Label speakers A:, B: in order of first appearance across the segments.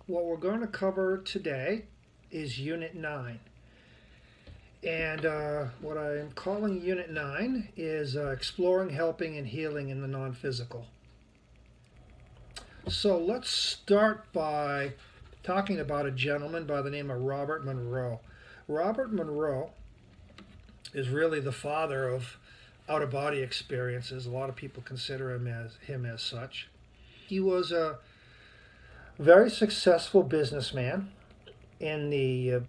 A: What we're going to cover today is Unit 9. And what I'm calling Unit 9 is Exploring, Helping, and Healing in the Non-Physical. So let's start by talking about a gentleman by the name of Robert Monroe. Robert Monroe is really the father of out-of-body experiences. A lot of people consider him as such. He was a very successful businessman in the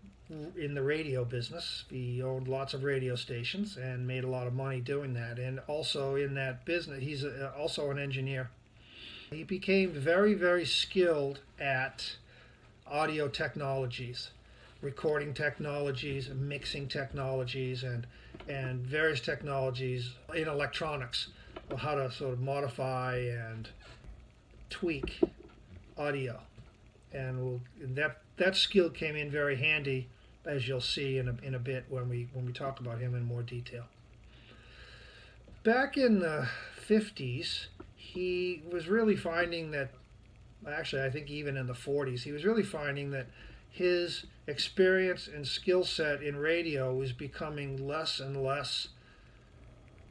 A: radio business. He owned lots of radio stations and made a lot of money doing that. And also in that business, he's also an engineer. He became very, very skilled at audio technologies, recording technologies, mixing technologies, and various technologies in electronics, how to sort of modify and tweak audio. And that skill came in very handy, as you'll see in a bit when we talk about him in more detail. Back in the 50s, he was really finding that, actually I think even in the 40s, he was really finding that his experience and skill set in radio was becoming less and less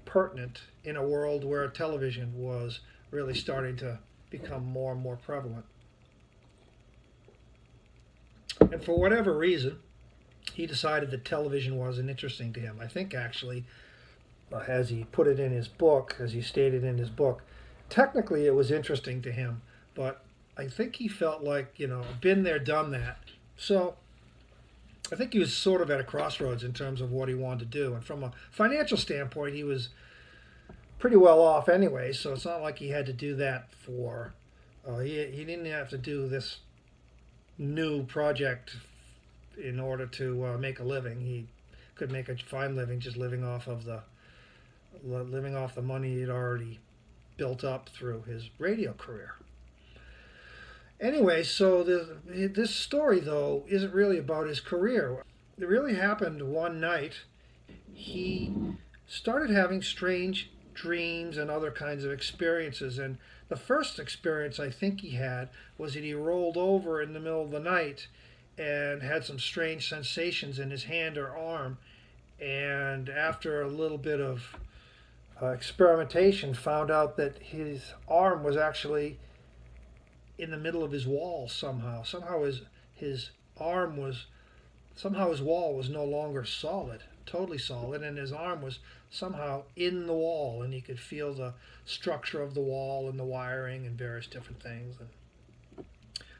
A: pertinent in a world where television was really starting to become more and more prevalent. And for whatever reason, he decided that television wasn't interesting to him. I think actually, as he put it in his book, as he stated in his book, technically it was interesting to him, but I think he felt like, been there, done that. So I think he was sort of at a crossroads in terms of what he wanted to do. And from a financial standpoint, he was pretty well off anyway, so it's not like he had to do that he didn't have to do this new project in order to make a living. He could make a fine living just living off the money he'd already built up through his radio career. Anyway, so this story, though, isn't really about his career. It really happened one night. He started having strange dreams and other kinds of experiences. And the first experience I think he had was that he rolled over in the middle of the night and had some strange sensations in his hand or arm. And after a little bit of experimentation, found out that his arm was actually in the middle of his wall somehow. Somehow his wall was no longer solid, totally solid, and his arm was somehow in the wall, and he could feel the structure of the wall and the wiring and various different things. And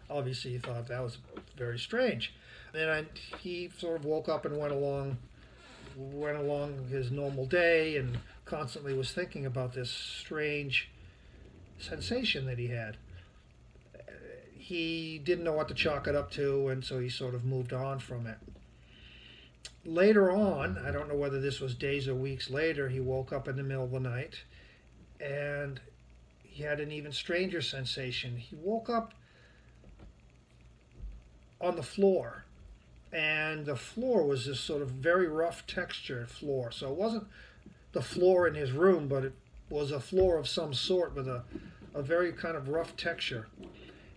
A: obviously, he thought that was very strange. And he sort of woke up and went along his normal day, and constantly was thinking about this strange sensation that he had. He didn't know what to chalk it up to, and so he sort of moved on from it. Later on, I don't know whether this was days or weeks later, he woke up in the middle of the night and he had an even stranger sensation. He woke up on the floor, and the floor was this sort of very rough textured floor. So it wasn't the floor in his room, but it was a floor of some sort with a very kind of rough texture.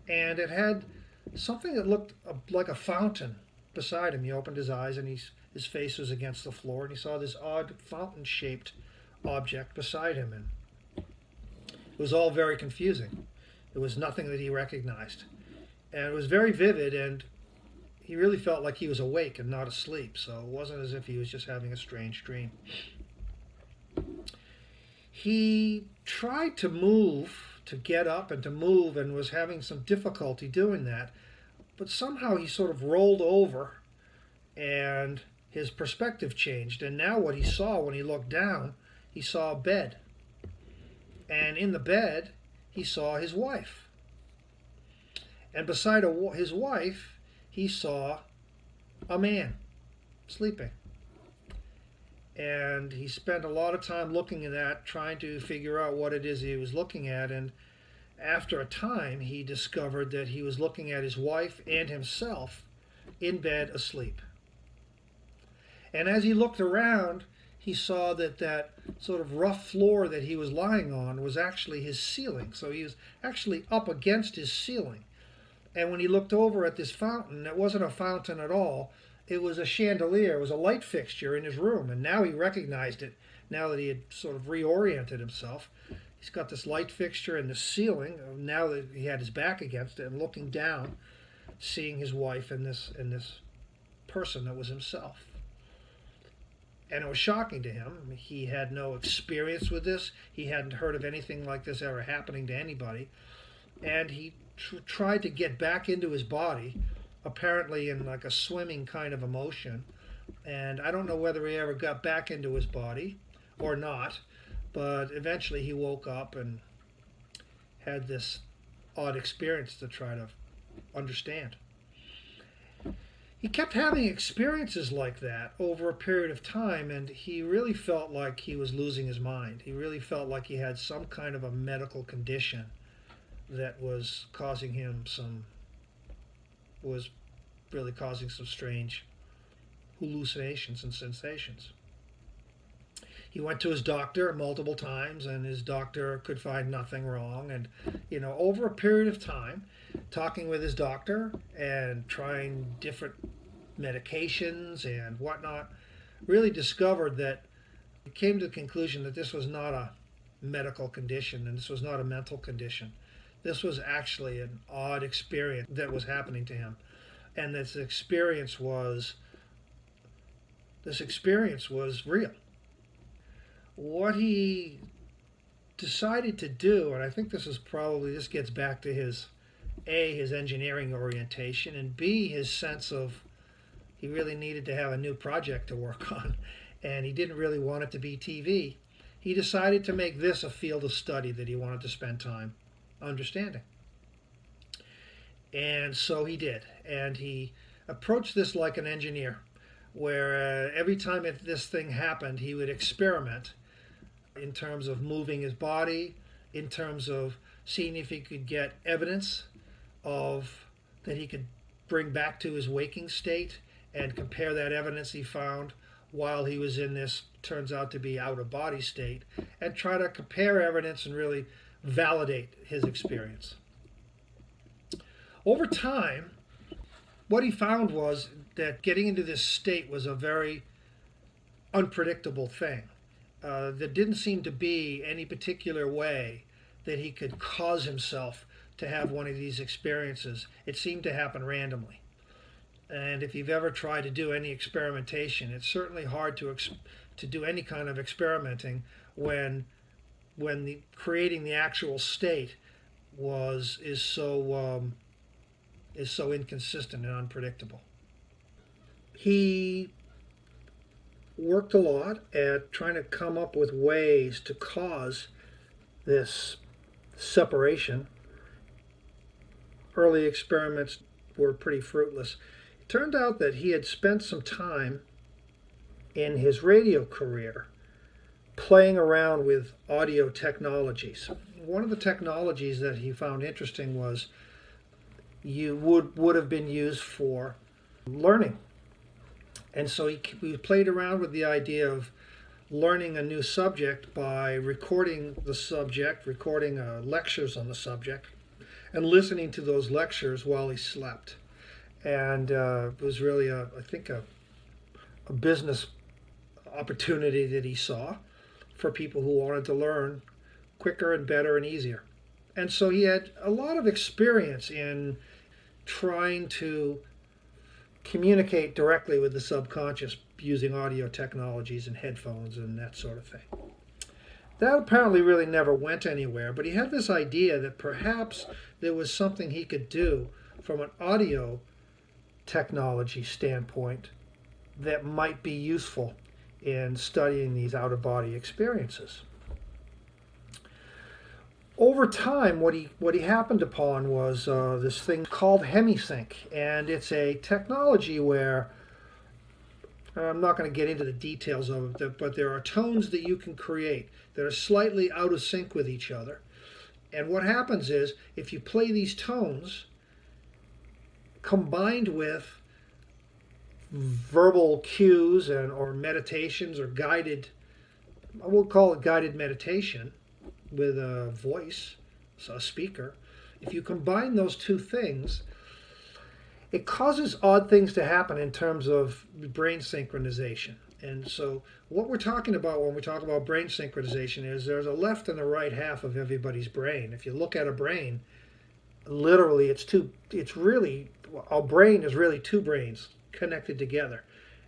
A: And it had something that looked like a fountain beside him. He opened his eyes, and his face was against the floor, and he saw this odd fountain-shaped object beside him. And it was all very confusing. It was nothing that he recognized. And it was very vivid, and he really felt like he was awake and not asleep. So it wasn't as if he was just having a strange dream. He tried to get up and to move, and was having some difficulty doing that. But somehow he sort of rolled over, and his perspective changed. And now what he saw when he looked down, he saw a bed. And in the bed, he saw his wife. And beside his wife, he saw a man sleeping. And he spent a lot of time looking at that, trying to figure out what it is he was looking at. And after a time, he discovered that he was looking at his wife and himself in bed asleep. And as he looked around, he saw that sort of rough floor that he was lying on was actually his ceiling. So he was actually up against his ceiling. And when he looked over at this fountain, it wasn't a fountain at all. It was a chandelier. It was a light fixture in his room. And now he recognized it, now that he had sort of reoriented himself. He's got this light fixture in the ceiling, now that he had his back against it, and looking down, seeing his wife and this person that was himself. And it was shocking to him. He had no experience with this. He hadn't heard of anything like this ever happening to anybody. And he tried to get back into his body, apparently in like a swimming kind of emotion. And I don't know whether he ever got back into his body or not, but eventually he woke up and had this odd experience to try to understand. He kept having experiences like that over a period of time, and he really felt like he was losing his mind. He really felt like he had some kind of a medical condition that was causing him was really causing some strange hallucinations and sensations. He went to his doctor multiple times, and his doctor could find nothing wrong. And, over a period of time, talking with his doctor and trying different medications and whatnot, really discovered that he came to the conclusion that this was not a medical condition and this was not a mental condition. This was actually an odd experience that was happening to him. And this experience was real. What he decided to do, and I think this gets back to his engineering orientation, and B, his sense of he really needed to have a new project to work on, and he didn't really want it to be TV. He decided to make this a field of study that he wanted to spend time understanding. And so he did, and he approached this like an engineer, where every time this thing happened, he would experiment in terms of moving his body, in terms of seeing if he could get evidence that he could bring back to his waking state and compare that evidence he found while he was in this, turns out to be out of body state, and try to compare evidence and really validate his experience. Over time, what he found was that getting into this state was a very unpredictable thing. There didn't seem to be any particular way that he could cause himself to have one of these experiences. It seemed to happen randomly. And if you've ever tried to do any experimentation, it's certainly hard to do any kind of experimenting when creating the actual state is so inconsistent and unpredictable. He worked a lot at trying to come up with ways to cause this separation. Early experiments were pretty fruitless. It turned out that he had spent some time in his radio career playing around with audio technologies. One of the technologies that he found interesting was would have been used for learning. And so he played around with the idea of learning a new subject by recording the subject, recording lectures on the subject, and listening to those lectures while he slept. And it was really, I think, a business opportunity that he saw for people who wanted to learn quicker and better and easier. And so he had a lot of experience in trying to communicate directly with the subconscious using audio technologies and headphones and that sort of thing. That apparently really never went anywhere, but he had this idea that perhaps there was something he could do from an audio technology standpoint that might be useful in studying these out-of-body experiences. Over time, what he happened upon was this thing called hemisync, and it's a technology where I'm not going to get into the details of it, but there are tones that you can create that are slightly out of sync with each other. And what happens is, if you play these tones combined with verbal cues or meditations or guided, I will call it guided meditation, with a voice, a speaker, if you combine those two things, it causes odd things to happen in terms of brain synchronization. And so, what we're talking about when we talk about brain synchronization is there's a left and a right half of everybody's brain. If you look at a brain, literally, it's really, a brain is really two brains connected together.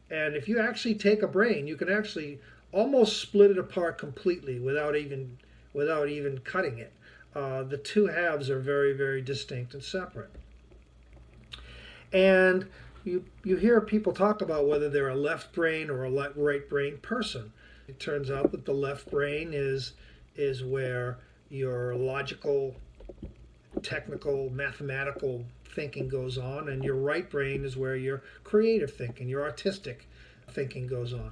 A: And if you actually take a brain, you can actually almost split it apart completely without even cutting it. The two halves are very, very distinct and separate. And you hear people talk about whether they're a left brain or a right brain person. It turns out that the left brain is where your logical, technical, mathematical thinking goes on, and your right brain is where your creative thinking, your artistic thinking goes on.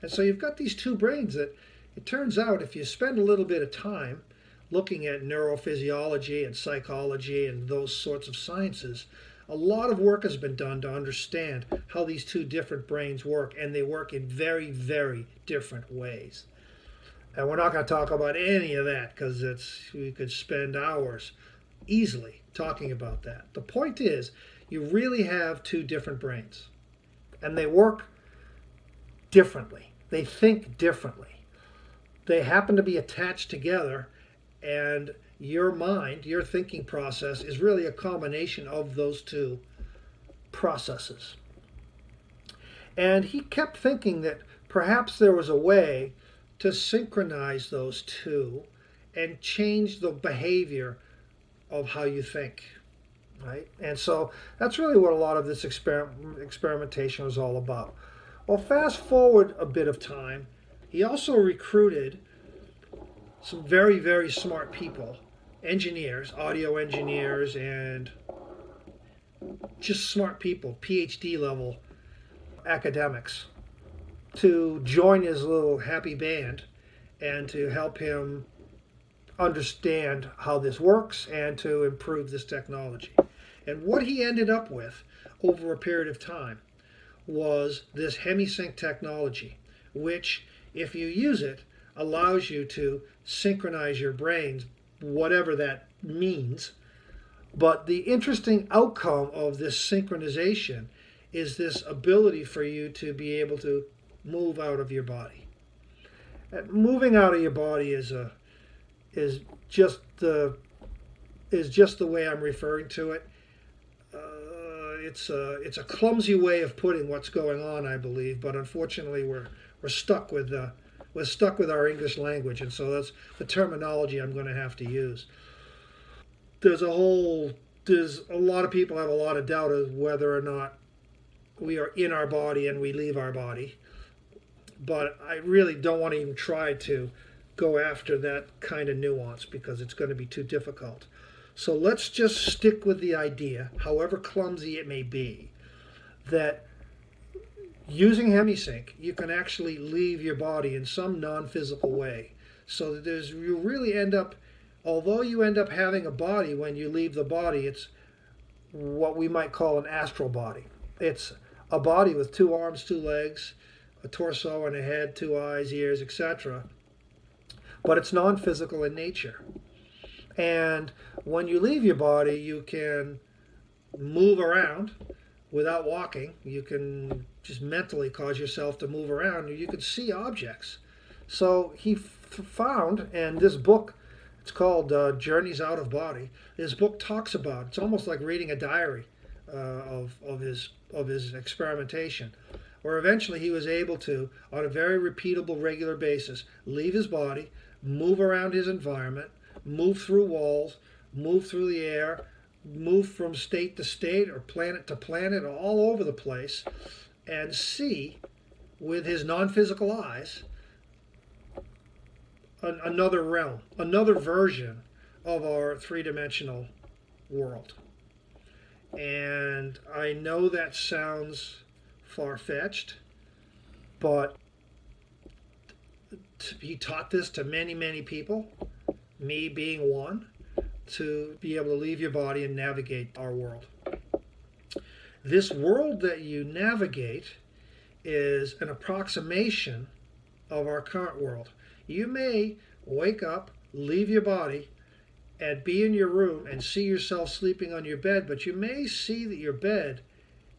A: And so you've got these two brains that it turns out if you spend a little bit of time looking at neurophysiology and psychology and those sorts of sciences, a lot of work has been done to understand how these two different brains work, and they work in very, very different ways. And we're not going to talk about any of that because we could spend hours easily talking about that. The point is, you really have two different brains, and they work differently. They think differently. They happen to be attached together, and your mind, your thinking process, is really a combination of those two processes. And he kept thinking that perhaps there was a way to synchronize those two and change the behavior of how you think, right? And so that's really what a lot of this experimentation was all about. Well, fast forward a bit of time, he also recruited some very, very smart people, engineers, audio engineers, and just smart people, PhD level academics, to join his little happy band and to help him understand how this works and to improve this technology. And what he ended up with over a period of time was this HemiSync technology, which, if you use it, allows you to synchronize your brains, whatever that means. But the interesting outcome of this synchronization is this ability for you to be able to move out of your body. And moving out of your body is just the way I'm referring to it. It's a clumsy way of putting what's going on, I believe, but unfortunately we're stuck with our English language, and so that's the terminology I'm going to have to use. There's a lot of people have a lot of doubt as whether or not we are in our body and we leave our body, but I really don't want to even try to go after that kind of nuance because it's going to be too difficult. So let's just stick with the idea, however clumsy it may be, that using HemiSync, you can actually leave your body in some non-physical way. So that you really end up, although you end up having a body when you leave the body, it's what we might call an astral body. It's a body with two arms, two legs, a torso and a head, two eyes, ears, etc. But it's non-physical in nature. And when you leave your body, you can move around without walking. You can just mentally cause yourself to move around. You can see objects. So he found, and this book, it's called Journeys Out of Body. This book talks about, it's almost like reading a diary of his experimentation, where eventually he was able to, on a very repeatable, regular basis, leave his body, move around his environment, move through walls, move through the air, move from state to state or planet to planet, all over the place, and see with his non-physical eyes another realm, another version of our three-dimensional world. And I know that sounds far-fetched, but he taught this to many, many people, me being one, to be able to leave your body and navigate our world. This world that you navigate is an approximation of our current world. You may wake up, leave your body, and be in your room and see yourself sleeping on your bed, but you may see that your bed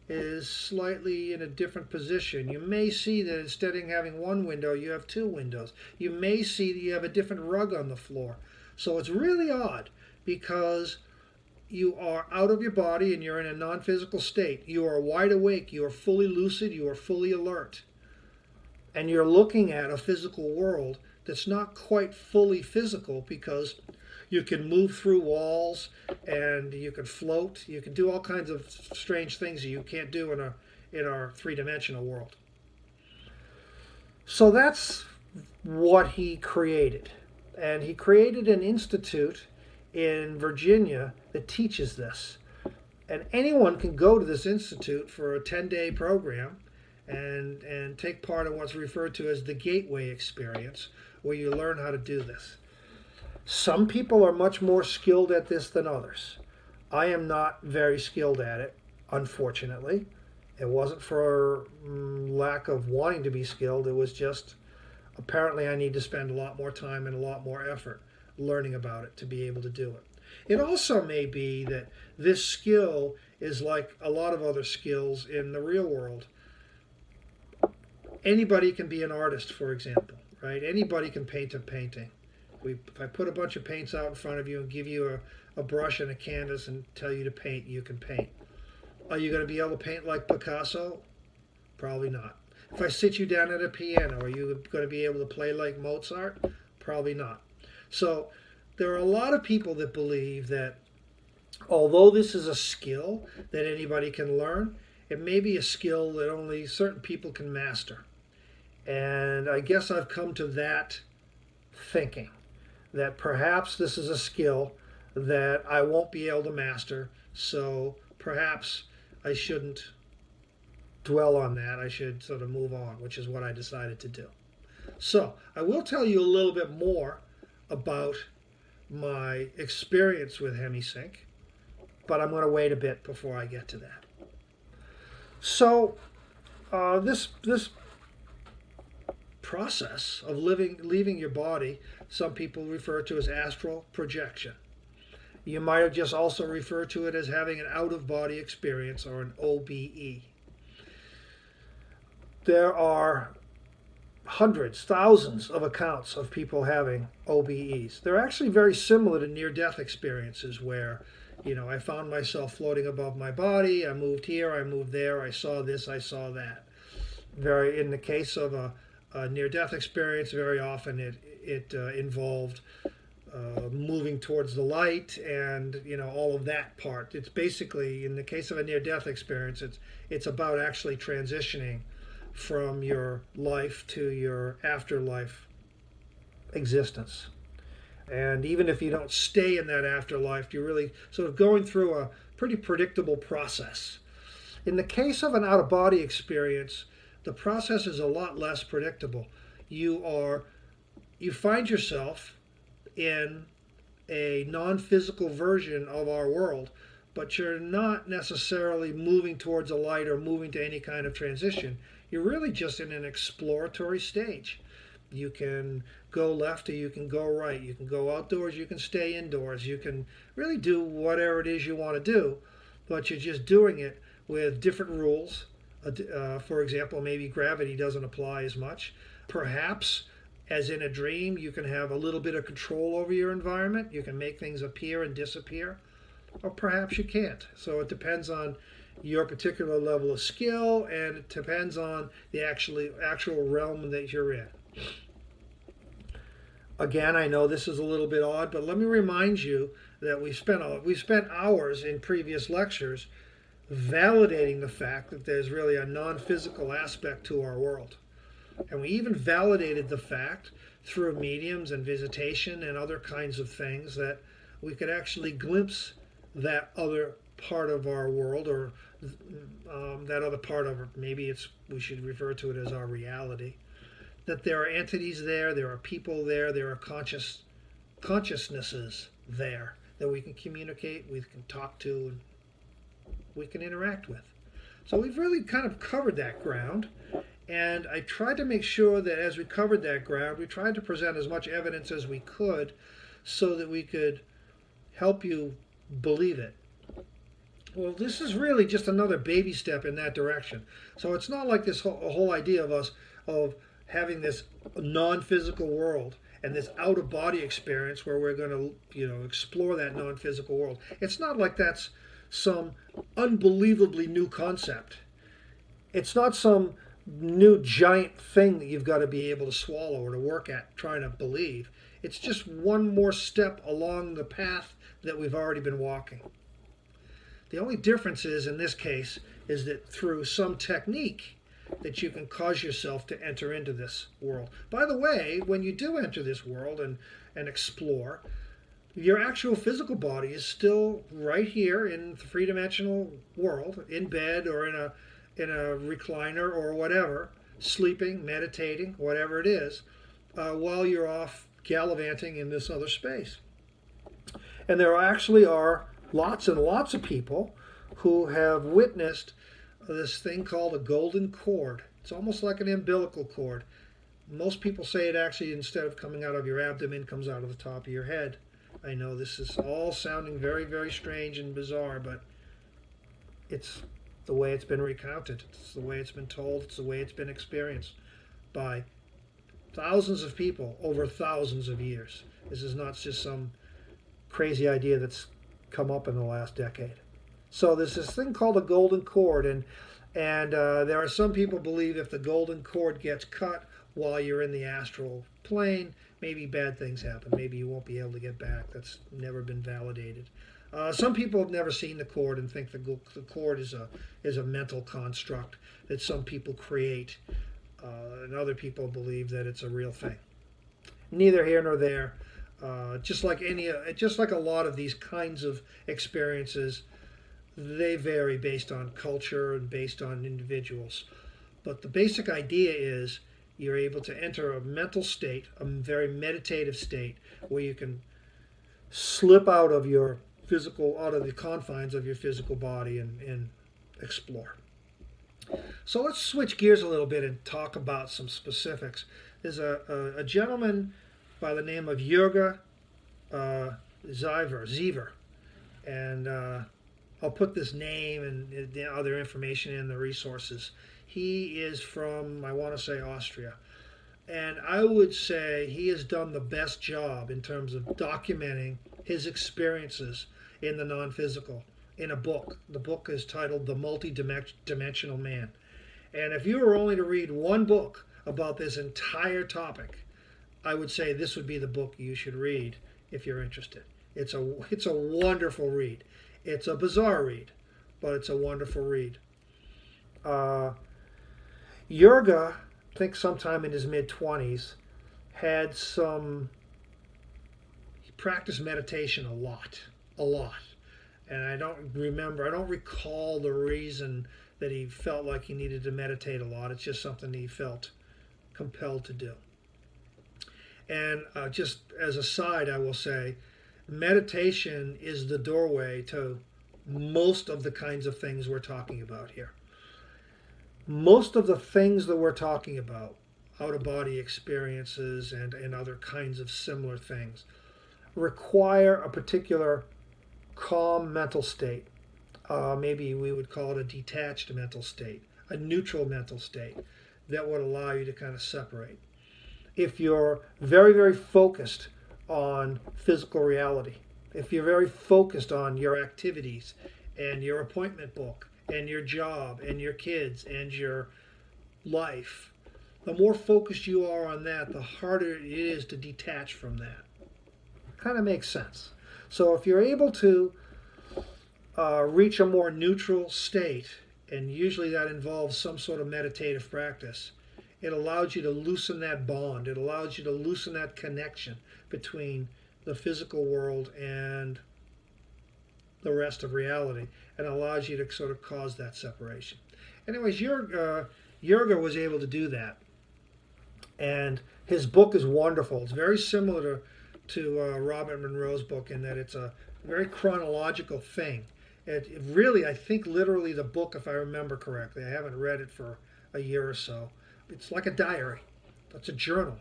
A: is slightly in a different position. You may see that instead of having one window, you have two windows. You may see that you have a different rug on the floor. So it's really odd because you are out of your body and you're in a non physical state. You are wide awake, you are fully lucid, you are fully alert. And you're looking at a physical world that's not quite fully physical because you can move through walls and you can float. You can do all kinds of strange things that you can't do in our three-dimensional world. So that's what he created. And he created an institute in Virginia that teaches this. And anyone can go to this institute for a 10-day program and take part in what's referred to as the gateway experience, where you learn how to do this. Some people are much more skilled at this than others. I am not very skilled at it, unfortunately. It wasn't for lack of wanting to be skilled. It was just apparently I need to spend a lot more time and a lot more effort learning about it to be able to do it. It also may be that this skill is like a lot of other skills in the real world. Anybody can be an artist, for example, right? Anybody can paint a painting. If I put a bunch of paints out in front of you and give you a brush and a canvas and tell you to paint, you can paint. Are you going to be able to paint like Picasso? Probably not. If I sit you down at a piano, are you going to be able to play like Mozart? Probably not. So there are a lot of people that believe that although this is a skill that anybody can learn, it may be a skill that only certain people can master. And I guess I've come to that thinking, that perhaps this is a skill that I won't be able to master, so perhaps I shouldn't dwell on that. I should sort of move on, which is what I decided to do. So I will tell you a little bit more about my experience with HemiSync, but I'm going to wait a bit before I get to that. So this process of leaving your body, some people refer to as astral projection. You might have just also referred to it as having an out-of-body experience, or an OBE. There are hundreds, thousands of accounts of people having OBEs. They're actually very similar to near-death experiences where, I found myself floating above my body, I moved here, I moved there, I saw this, I saw that. In the case of a near-death experience, very often it involved moving towards the light and all of that part. It's basically, in the case of a near-death experience, it's about actually transitioning from your life to your afterlife existence. And even if you don't stay in that afterlife, you're really sort of going through a pretty predictable process. In the case of an out-of-body experience, the process is a lot less predictable. You find yourself in a non-physical version of our world, but you're not necessarily moving towards a light or moving to any kind of transition. You're really just in an exploratory stage. You can go left or you can go right. You can go outdoors, you can stay indoors. You can really do whatever it is you want to do, but you're just doing it with different rules. For example, maybe gravity doesn't apply as much. Perhaps, as in a dream, you can have a little bit of control over your environment. You can make things appear and disappear. Or perhaps you can't. So it depends on your particular level of skill, and it depends on the actual realm that you're in. Again, I know this is a little bit odd, but let me remind you that we spent hours in previous lectures validating the fact that there's really a non-physical aspect to our world. And we even validated the fact through mediums and visitation and other kinds of things that we could actually glimpse that other part of our world, or that other part of it, we should refer to it as our reality. That there are entities there are people there are consciousnesses there that we can communicate, we can talk to, and we can interact with. So we've really kind of covered that ground, and I tried to make sure that as we covered that ground, we tried to present as much evidence as we could so that we could help you believe it. Well, this is really just another baby step in that direction. So it's not like this whole idea of us of having this non-physical world and this out-of-body experience where we're going to, explore that non-physical world. It's not like that's some unbelievably new concept. It's not some new giant thing that you've got to be able to swallow or to work at trying to believe. It's just one more step along the path that we've already been walking. The only difference is, in this case, is that through some technique that you can cause yourself to enter into this world. By the way, when you do enter this world and explore, your actual physical body is still right here in the three-dimensional world, in bed or in a recliner or whatever, sleeping, meditating, whatever it is, while you're off gallivanting in this other space. And there actually are lots and lots of people who have witnessed this thing called a golden cord. It's almost like an umbilical cord. Most people say it actually, instead of coming out of your abdomen, comes out of the top of your head. I know this is all sounding very, very strange and bizarre, but it's the way it's been recounted. It's the way it's been told. It's the way it's been experienced by thousands of people over thousands of years. This is not just some crazy idea that's come up in the last decade. So there's this thing called a golden cord, and there are some people believe if the golden cord gets cut while you're in the astral plane, maybe bad things happen. Maybe you won't be able to get back. That's never been validated. Some people have never seen the cord and think the cord is a mental construct that some people create, and other people believe that it's a real thing. Neither here nor there. Just like a lot of these kinds of experiences, they vary based on culture and based on individuals. But the basic idea is you're able to enter a mental state, a very meditative state, where you can slip out of the confines of your physical body and explore. So let's switch gears a little bit and talk about some specifics. There's a gentleman by the name of Jürgen Ziever, and I'll put this name and the other information in the resources. He is from, I want to say, Austria, and I would say he has done the best job in terms of documenting his experiences in the non-physical in a book. The book is titled The Multi-Dimensional Man, and if you were only to read one book about this entire topic, I would say this would be the book you should read if you're interested. It's a wonderful read. It's a bizarre read, but it's a wonderful read. Jürgen, I think sometime in his mid-20s, he practiced meditation a lot. And I don't recall the reason that he felt like he needed to meditate a lot. It's just something he felt compelled to do. And just as a side, I will say, meditation is the doorway to most of the kinds of things we're talking about here. Most of the things that we're talking about, out-of-body experiences and other kinds of similar things, require a particular calm mental state. Maybe we would call it a detached mental state, a neutral mental state that would allow you to kind of separate. If you're very, very focused on physical reality, if you're very focused on your activities and your appointment book and your job and your kids and your life, the more focused you are on that, the harder it is to detach from that. Kind of makes sense. So if you're able to reach a more neutral state, and usually that involves some sort of meditative practice, it allows you to loosen that bond. It allows you to loosen that connection between the physical world and the rest of reality, and allows you to sort of cause that separation. Anyways, Jürgen was able to do that, and his book is wonderful. It's very similar to Robert Monroe's book in that it's a very chronological thing. It really, I think, literally the book, if I remember correctly, I haven't read it for a year or so. It's like a diary. It's a journal.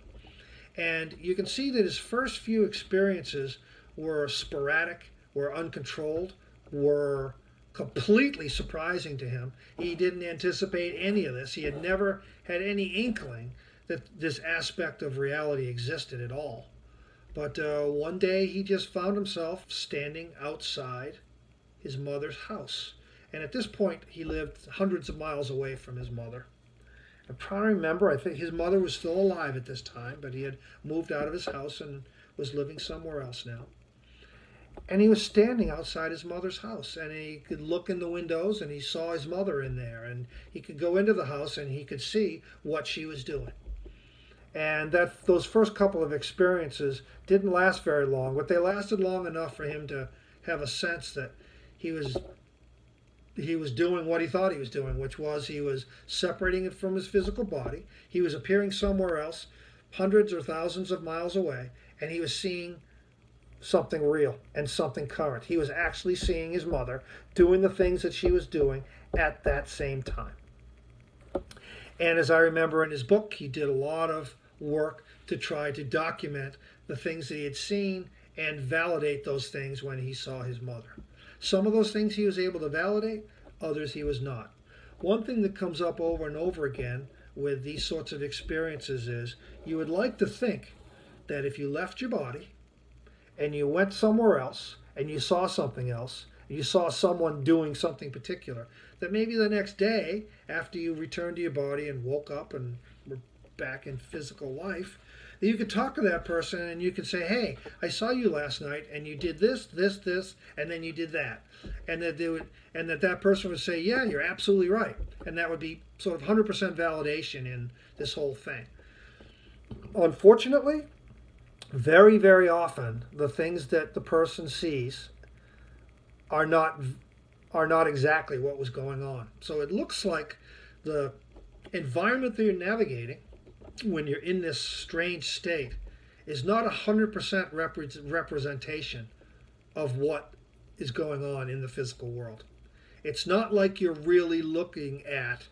A: And you can see that his first few experiences were sporadic, were uncontrolled, were completely surprising to him. He didn't anticipate any of this. He had never had any inkling that this aspect of reality existed at all. But one day he just found himself standing outside his mother's house. And at this point, he lived hundreds of miles away from his mother. I'm trying to remember, I think his mother was still alive at this time, but he had moved out of his house and was living somewhere else now. And he was standing outside his mother's house, and he could look in the windows and he saw his mother in there, and he could go into the house and he could see what she was doing. And those first couple of experiences didn't last very long, but they lasted long enough for him to have a sense that he was doing what he thought he was doing, which was he was separating it from his physical body. He was appearing somewhere else, hundreds or thousands of miles away, and he was seeing something real and something current. He was actually seeing his mother doing the things that she was doing at that same time. And as I remember in his book, he did a lot of work to try to document the things that he had seen and validate those things when he saw his mother. Some of those things he was able to validate, others he was not. One thing that comes up over and over again with these sorts of experiences is you would like to think that if you left your body and you went somewhere else and you saw something else, you saw someone doing something particular, that maybe the next day after you returned to your body and woke up and were back in physical life, that you could talk to that person and you could say, hey, I saw you last night and you did this, this, this, and then you did that. And that person would say, yeah, you're absolutely right. And that would be sort of 100% validation in this whole thing. Unfortunately, very, very often, the things that the person sees are not exactly what was going on. So it looks like the environment that you're navigating when you're in this strange state is not 100% representation of what is going on in the physical world. It's not like you're really looking at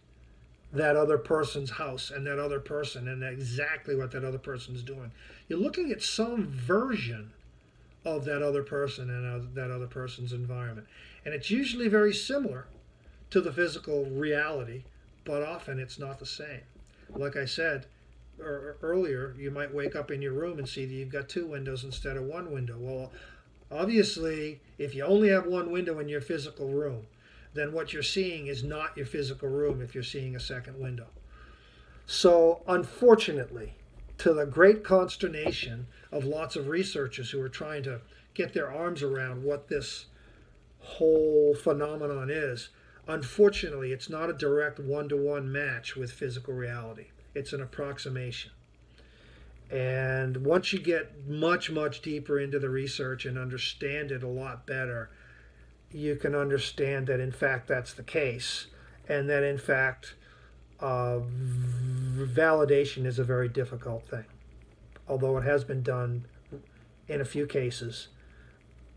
A: that other person's house and that other person and exactly what that other person's doing. You're looking at some version of that other person and that other person's environment. And it's usually very similar to the physical reality, but often it's not the same. Like I said earlier, you might wake up in your room and see that you've got two windows instead of one window. Well, obviously, if you only have one window in your physical room, then what you're seeing is not your physical room if you're seeing a second window. So, unfortunately, to the great consternation of lots of researchers who are trying to get their arms around what this whole phenomenon is, unfortunately, it's not a direct one-to-one match with physical reality. It's an approximation. And once you get much, much deeper into the research and understand it a lot better, you can understand that in fact that's the case, and that in fact validation is a very difficult thing, although it has been done in a few cases.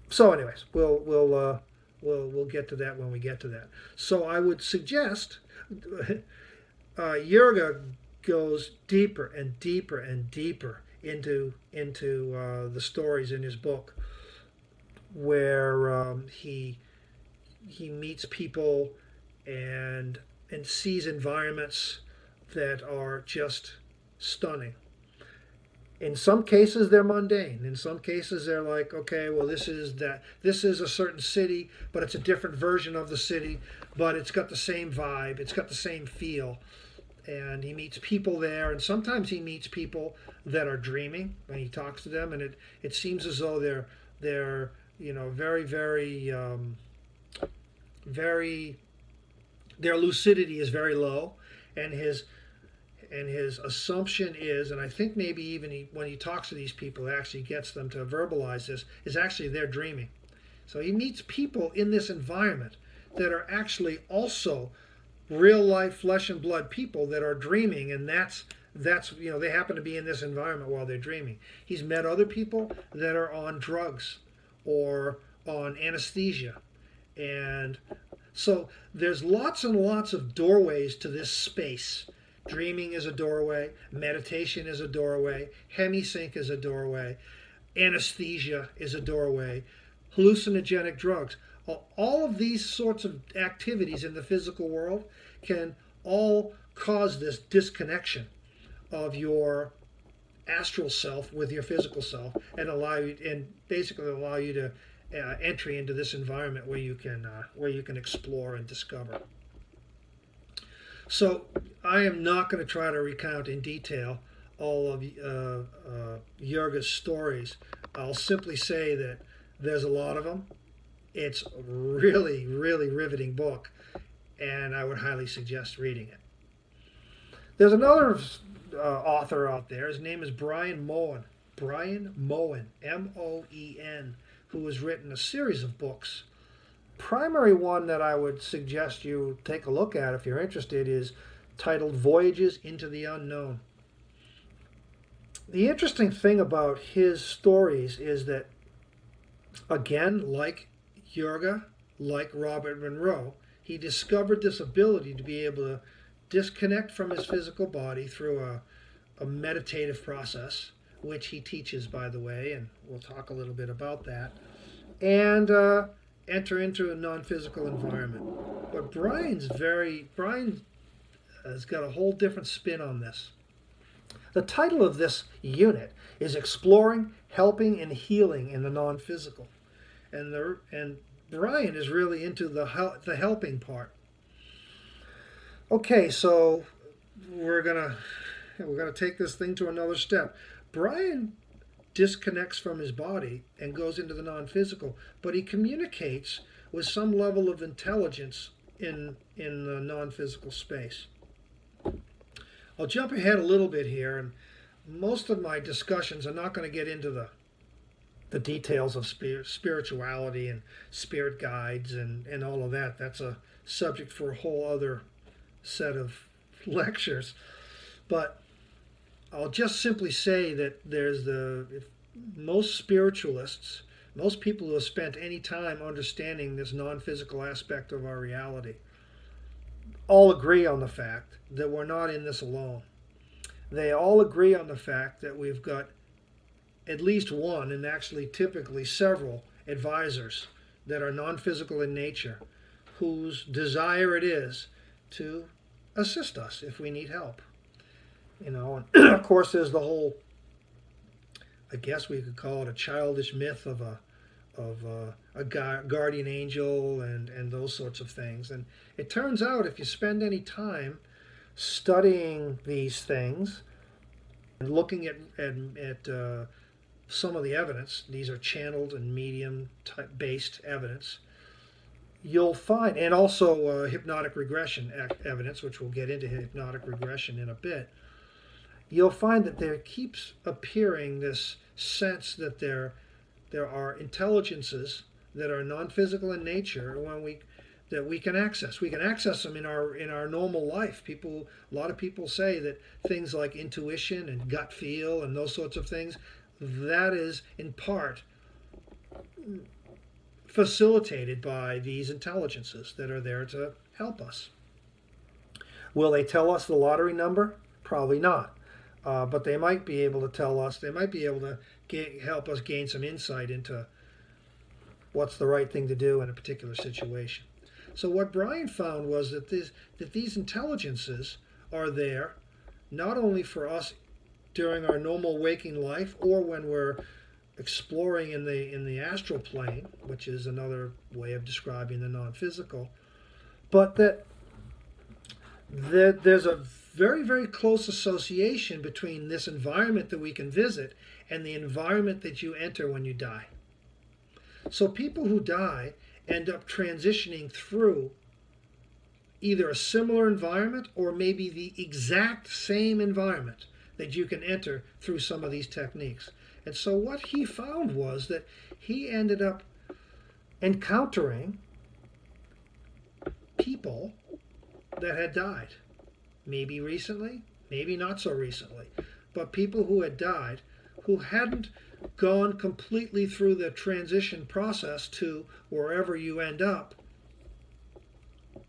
A: So anyways, we'll get to that when we get to that. So I would suggest Jurga goes deeper and deeper and deeper into the stories in his book, where he meets people and sees environments that are just stunning. In some cases they're mundane. In some cases they're like, okay, well this is a certain city, but it's a different version of the city, but it's got the same vibe, it's got the same feel. And he meets people there, and sometimes he meets people that are dreaming, and he talks to them, and it seems as though they're very, very their lucidity is very low, and his assumption is, and I think maybe even when he talks to these people, it actually gets them to verbalize this, is actually they're dreaming. So he meets people in this environment that are actually also real life flesh and blood people that are dreaming, and that's they happen to be in this environment while they're dreaming. He's met other people that are on drugs or on anesthesia, and so there's lots and lots of doorways to this space. Dreaming is a doorway, meditation is a doorway, hemisync is a doorway, anesthesia is a doorway, hallucinogenic drugs. All of these sorts of activities in the physical world can all cause this disconnection of your astral self with your physical self, and basically allow you to entry into this environment where you can explore and discover. So I am not going to try to recount in detail all of Jurga's stories. I'll simply say that there's a lot of them. It's a really, really riveting book, and I would highly suggest reading it. There's another author out there. His name is Brian Moen. Brian Moen, M-O-E-N, who has written a series of books. Primary one that I would suggest you take a look at if you're interested is titled Voyages into the Unknown. The interesting thing about his stories is that, again, like Jurga, like Robert Monroe, he discovered this ability to be able to disconnect from his physical body through a meditative process, which he teaches, by the way, and we'll talk a little bit about that, and enter into a non-physical environment. But Brian has got a whole different spin on this. The title of this unit is Exploring, Helping, and Healing in the Non-Physical. And Brian is really into the helping part. Okay, so we're gonna take this thing to another step. Brian disconnects from his body and goes into the non-physical, but he communicates with some level of intelligence in the non-physical space. I'll jump ahead a little bit here, and most of my discussions are not going to get into the details of spirituality and spirit guides and all of that. That's a subject for a whole other set of lectures. But I'll just simply say that most spiritualists, most people who have spent any time understanding this non-physical aspect of our reality, all agree on the fact that we're not in this alone. They all agree on the fact that we've got at least one, and actually typically several, advisors that are non-physical in nature, whose desire it is to assist us if we need help. And of course there's the whole, I guess we could call it a childish myth of a guardian angel and those sorts of things. And it turns out if you spend any time studying these things and looking at some of the evidence, these are channeled and medium type based evidence, you'll find, and also hypnotic regression evidence, which we'll get into hypnotic regression in a bit, you'll find that there keeps appearing this sense that there are intelligences that are non-physical in nature that we can access. We can access them in our normal life. A lot of people say that things like intuition and gut feel and those sorts of things, that is in part facilitated by these intelligences that are there to help us. Will they tell us the lottery number? Probably not. But they might be able to tell us, they might be able to help us gain some insight into what's the right thing to do in a particular situation. So what Brian found was that these intelligences are there not only for us during our normal waking life or when we're exploring in the astral plane, which is another way of describing the non-physical, but that there's a very, very close association between this environment that we can visit and the environment that you enter when you die. So people who die end up transitioning through either a similar environment or maybe the exact same environment that you can enter through some of these techniques. And so what he found was that he ended up encountering people that had died. Maybe recently, maybe not so recently, but people who had died who hadn't gone completely through the transition process to wherever you end up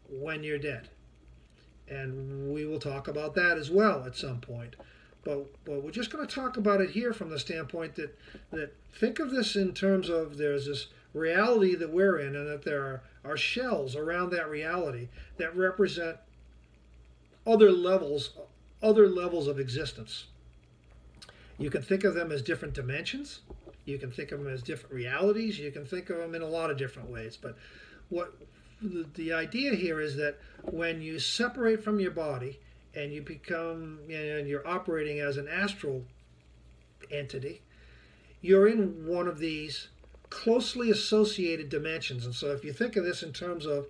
A: when you're dead. And we will talk about that as well at some point. But we're just going to talk about it here from the standpoint that think of this in terms of there's this reality that we're in, and that there are shells around that reality that represent other levels, other levels of existence. You can think of them as different dimensions. You can think of them as different realities. You can think of them in a lot of different ways. But what the idea here is that when you separate from your body and you become, and you're operating as an astral entity, you're in one of these closely associated dimensions. And so if you think of this in terms of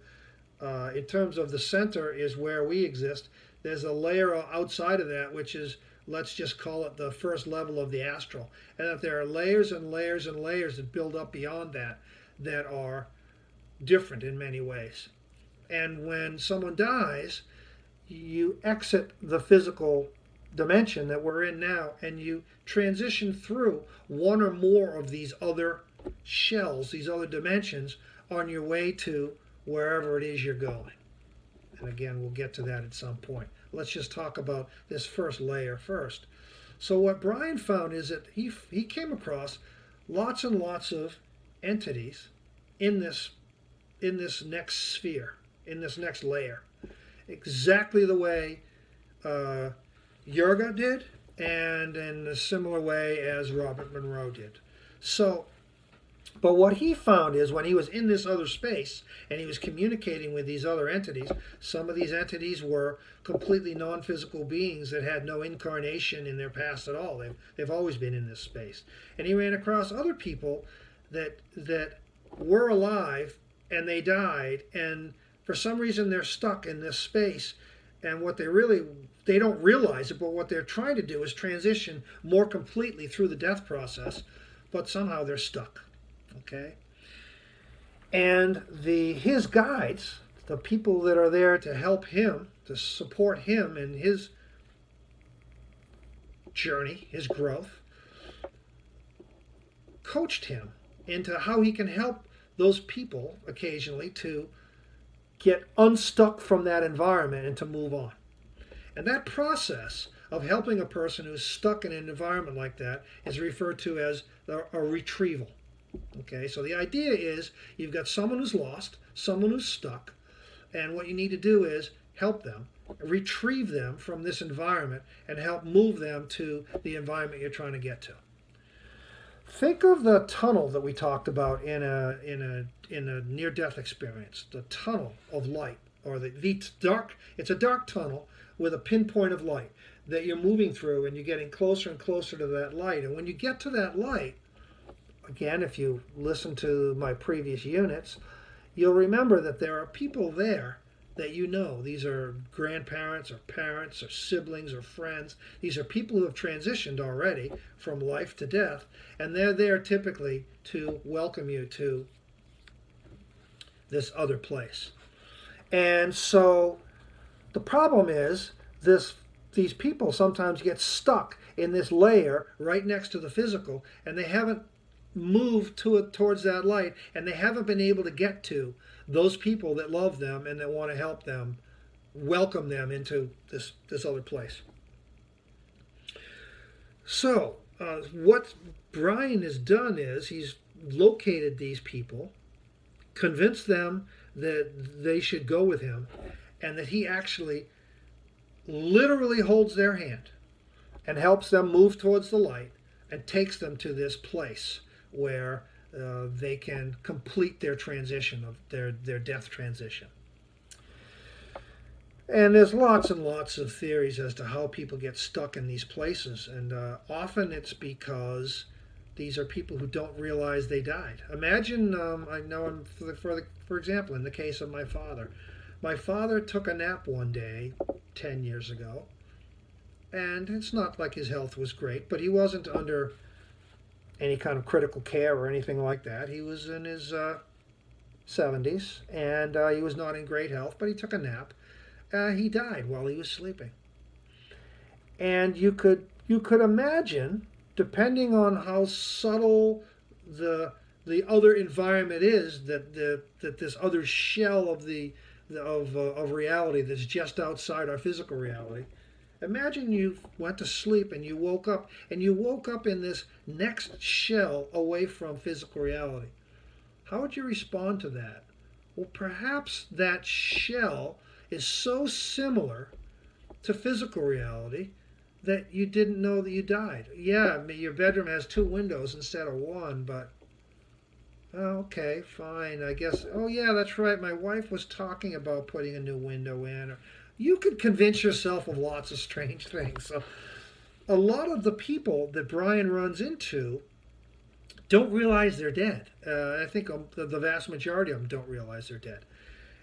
A: the center is where we exist, there's a layer outside of that which is, let's just call it the first level of the astral, and that there are layers and layers and layers that build up beyond that that are different in many ways. And when someone dies, you exit the physical dimension that we're in now, and you transition through one or more of these other shells, these other dimensions, on your way to wherever it is you're going. And again, we'll get to that at some point. Let's just talk about this first layer first. So what Brian found is that he came across lots and lots of entities in this next sphere, in this next layer, exactly the way Jurga did, and in a similar way as Robert Monroe did. So, but what he found is when he was in this other space and he was communicating with these other entities, some of these entities were completely non-physical beings that had no incarnation in their past at all. They've always been in this space. And he ran across other people that were alive and they died, and for some reason they're stuck in this space. And what they don't realize it, but what they're trying to do is transition more completely through the death process, but somehow they're stuck. Okay, and his guides, the people that are there to help him, to support him in his journey, his growth, coached him into how he can help those people occasionally to get unstuck from that environment and to move on. And that process of helping a person who's stuck in an environment like that is referred to as a retrieval. Okay, so the idea is you've got someone who's lost, someone who's stuck, and what you need to do is help them, retrieve them from this environment, and help move them to the environment you're trying to get to. Think of the tunnel that we talked about in a near-death experience, the tunnel of light, or the dark. It's a dark tunnel with a pinpoint of light that you're moving through, and you're getting closer and closer to that light. And when you get to that light, again, if you listen to my previous units, you'll remember that there are people there that you know. These are grandparents or parents or siblings or friends. These are people who have transitioned already from life to death, and they're there typically to welcome you to this other place. And so the problem is these people sometimes get stuck in this layer right next to the physical, and they haven't moved towards that light, and they haven't been able to get to those people that love them and that want to help them, welcome them into this other place. So what Brian has done is he's located these people, convinced them that they should go with him, and that he actually literally holds their hand and helps them move towards the light and takes them to this place where they can complete their transition of their death transition. And there's lots and lots of theories as to how people get stuck in these places, and often it's because these are people who don't realize they died. Imagine, I know, for example, in the case of my father took a nap one day 10 years ago, and it's not like his health was great, but he wasn't under any kind of critical care or anything like that. He was in his 70s, and he was not in great health, but he took a nap. He died while he was sleeping. And you could imagine, depending on how subtle the other environment is, that this other shell of of reality that's just outside our physical reality. Imagine you went to sleep and you woke up in this next shell away from physical reality. How would you respond to that? Well, perhaps that shell is so similar to physical reality that you didn't know that you died. Yeah, your bedroom has two windows instead of one, but oh, okay, fine. I guess. Oh, yeah, that's right. My wife was talking about putting a new window in. Or you could convince yourself of lots of strange things. So, a lot of the people that Brian runs into don't realize they're dead. I think the vast majority of them don't realize they're dead.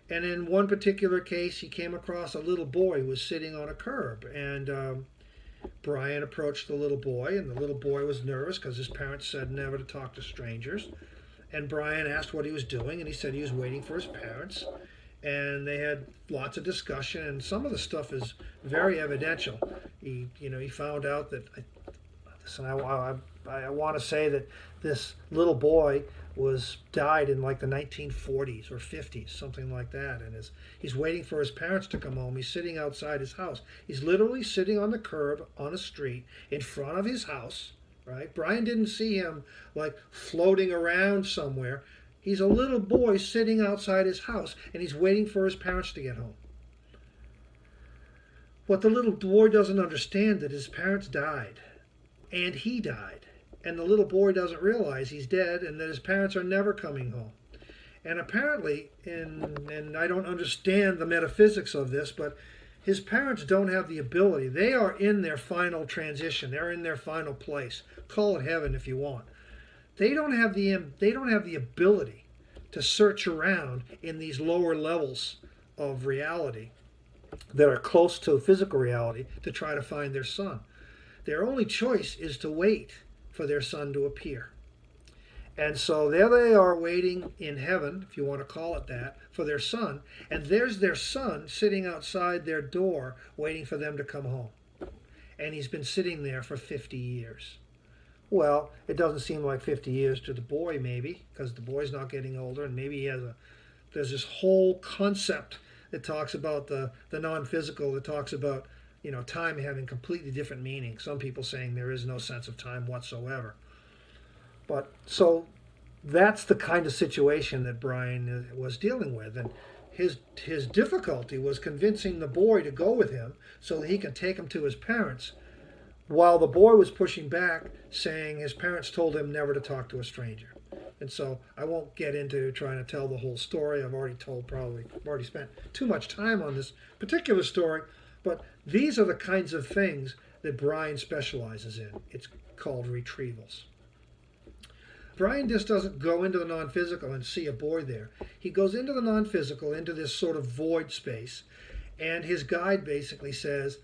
A: And in one particular case, he came across a little boy who was sitting on a curb, and Brian approached the little boy, and the little boy was nervous because his parents said never to talk to strangers. And Brian asked what he was doing, and he said he was waiting for his parents. And they had lots of discussion, and some of the stuff is very evidential. He found out that I want to say that this little boy was died in like the 1940s or 50s, something like that. And he's waiting for his parents to come home. He's sitting outside his house. He's literally sitting on the curb on a street in front of his house. Right? Brian didn't see him like floating around somewhere. He's a little boy sitting outside his house, and he's waiting for his parents to get home. What the little boy doesn't understand that his parents died, and he died, and the little boy doesn't realize he's dead and that his parents are never coming home. And apparently, and I don't understand the metaphysics of this, but his parents don't have the ability. They are in their final transition. They're in their final place. Call it heaven if you want. They don't have the ability to search around in these lower levels of reality that are close to physical reality to try to find their son. Their only choice is to wait for their son to appear. And so there they are waiting in heaven, if you want to call it that, for their son. And there's their son sitting outside their door waiting for them to come home. And he's been sitting there for 50 years. Well, it doesn't seem like 50 years to the boy, maybe, because the boy's not getting older, and maybe there's this whole concept that talks about the non-physical, that talks about, time having completely different meaning. Some people saying there is no sense of time whatsoever. But so that's the kind of situation that Brian was dealing with, and his difficulty was convincing the boy to go with him so that he can take him to his parents, while the boy was pushing back, saying his parents told him never to talk to a stranger. And so I won't get into trying to tell the whole story. I've already spent too much time on this particular story, but these are the kinds of things that Brian specializes in. It's called retrievals. Brian just doesn't go into the non-physical and see a boy there. He goes into the non-physical, into this sort of void space, and his guide basically says,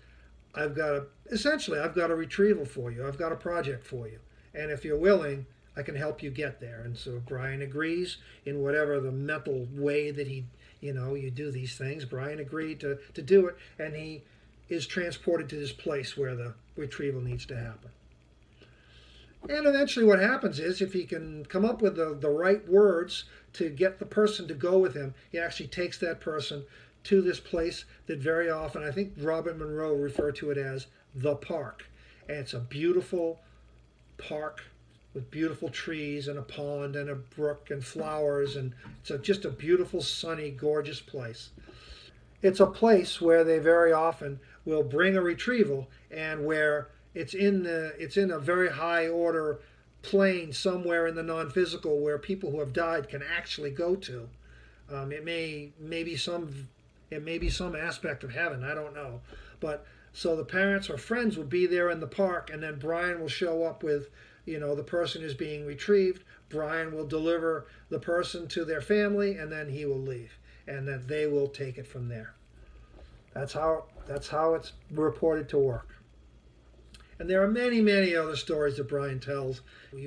A: I've got a retrieval for you. I've got a project for you. And if you're willing, I can help you get there. And so Brian agrees in whatever the mental way that you do these things. Brian agreed to do it, and he is transported to this place where the retrieval needs to happen. And eventually what happens is, if he can come up with the right words to get the person to go with him, he actually takes that person to this place that very often, I think Robert Monroe referred to it as the park. And it's a beautiful park with beautiful trees and a pond and a brook and flowers, and it's just a beautiful, sunny, gorgeous place. It's a place where they very often will bring a retrieval, and where it's in a very high order plane somewhere in the non-physical where people who have died can actually go to. It may be some aspect of heaven, I don't know. But so the parents or friends will be there in the park, and then Brian will show up with, the person who's being retrieved. Brian will deliver the person to their family, and then he will leave, and then they will take it from there. That's how it's reported to work. And there are many, many other stories that Brian tells. He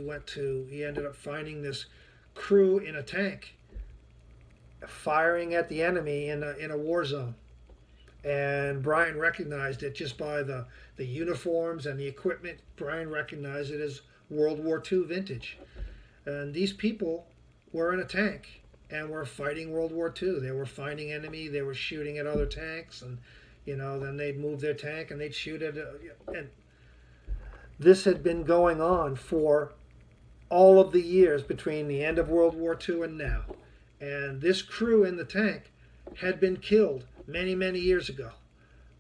A: ended up finding this crew in a tank, firing at the enemy in a war zone. And Brian recognized it just by the uniforms and the equipment. Brian recognized it as World War II vintage. And these people were in a tank and were fighting World War II. They were finding enemy. They were shooting at other tanks, and then they'd move their tank and they'd shoot at and this had been going on for all of the years between the end of World War II and now. And this crew in the tank had been killed many, many years ago,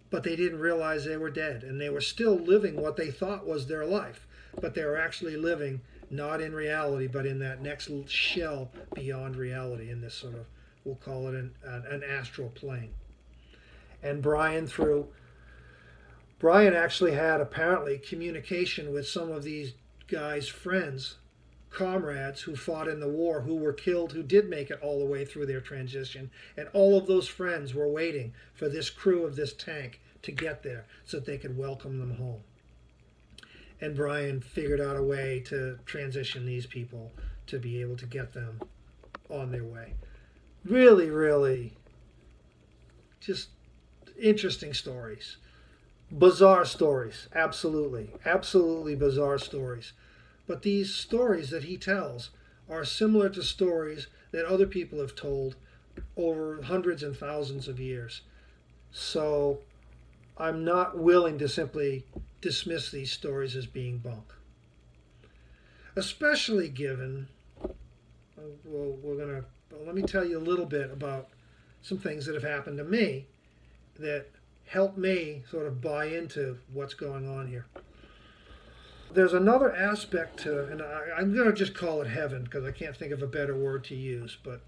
A: but they didn't realize they were dead, and they were still living what they thought was their life, but they were actually living not in reality, but in that next shell beyond reality, in this sort of, we'll call it an astral plane. And Brian actually had apparently communication with some of these guys' friends, comrades who fought in the war, who were killed, who did make it all the way through their transition. And all of those friends were waiting for this crew of this tank to get there so that they could welcome them home. And Brian figured out a way to transition these people to be able to get them on their way. Really, really just interesting stories. Bizarre stories, absolutely. Absolutely bizarre stories. But these stories that he tells are similar to stories that other people have told over hundreds and thousands of years. So I'm not willing to simply dismiss these stories as being bunk. Especially given, let me tell you a little bit about some things that have happened to me that help me sort of buy into what's going on here. There's another aspect to, and I'm going to just call it heaven because I can't think of a better word to use, but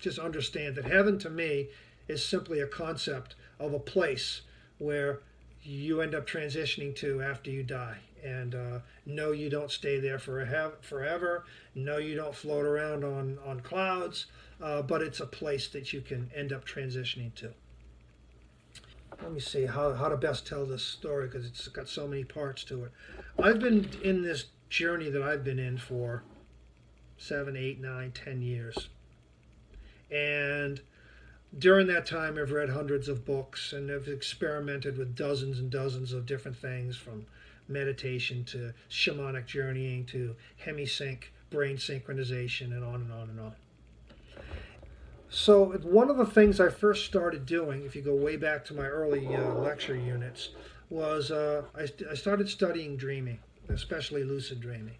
A: just understand that heaven to me is simply a concept of a place where you end up transitioning to after you die. And no, you don't stay there forever. No, you don't float around on clouds, but it's a place that you can end up transitioning to. Let me see how to best tell this story because it's got so many parts to it. I've been in this journey that I've been in for 7, 8, 9, 10 years. And during that time, I've read hundreds of books and I've experimented with dozens and dozens of different things, from meditation to shamanic journeying to hemisync, brain synchronization, and on and on and on. So one of the things I first started doing, if you go way back to my early lecture units, was I started studying dreaming, especially lucid dreaming.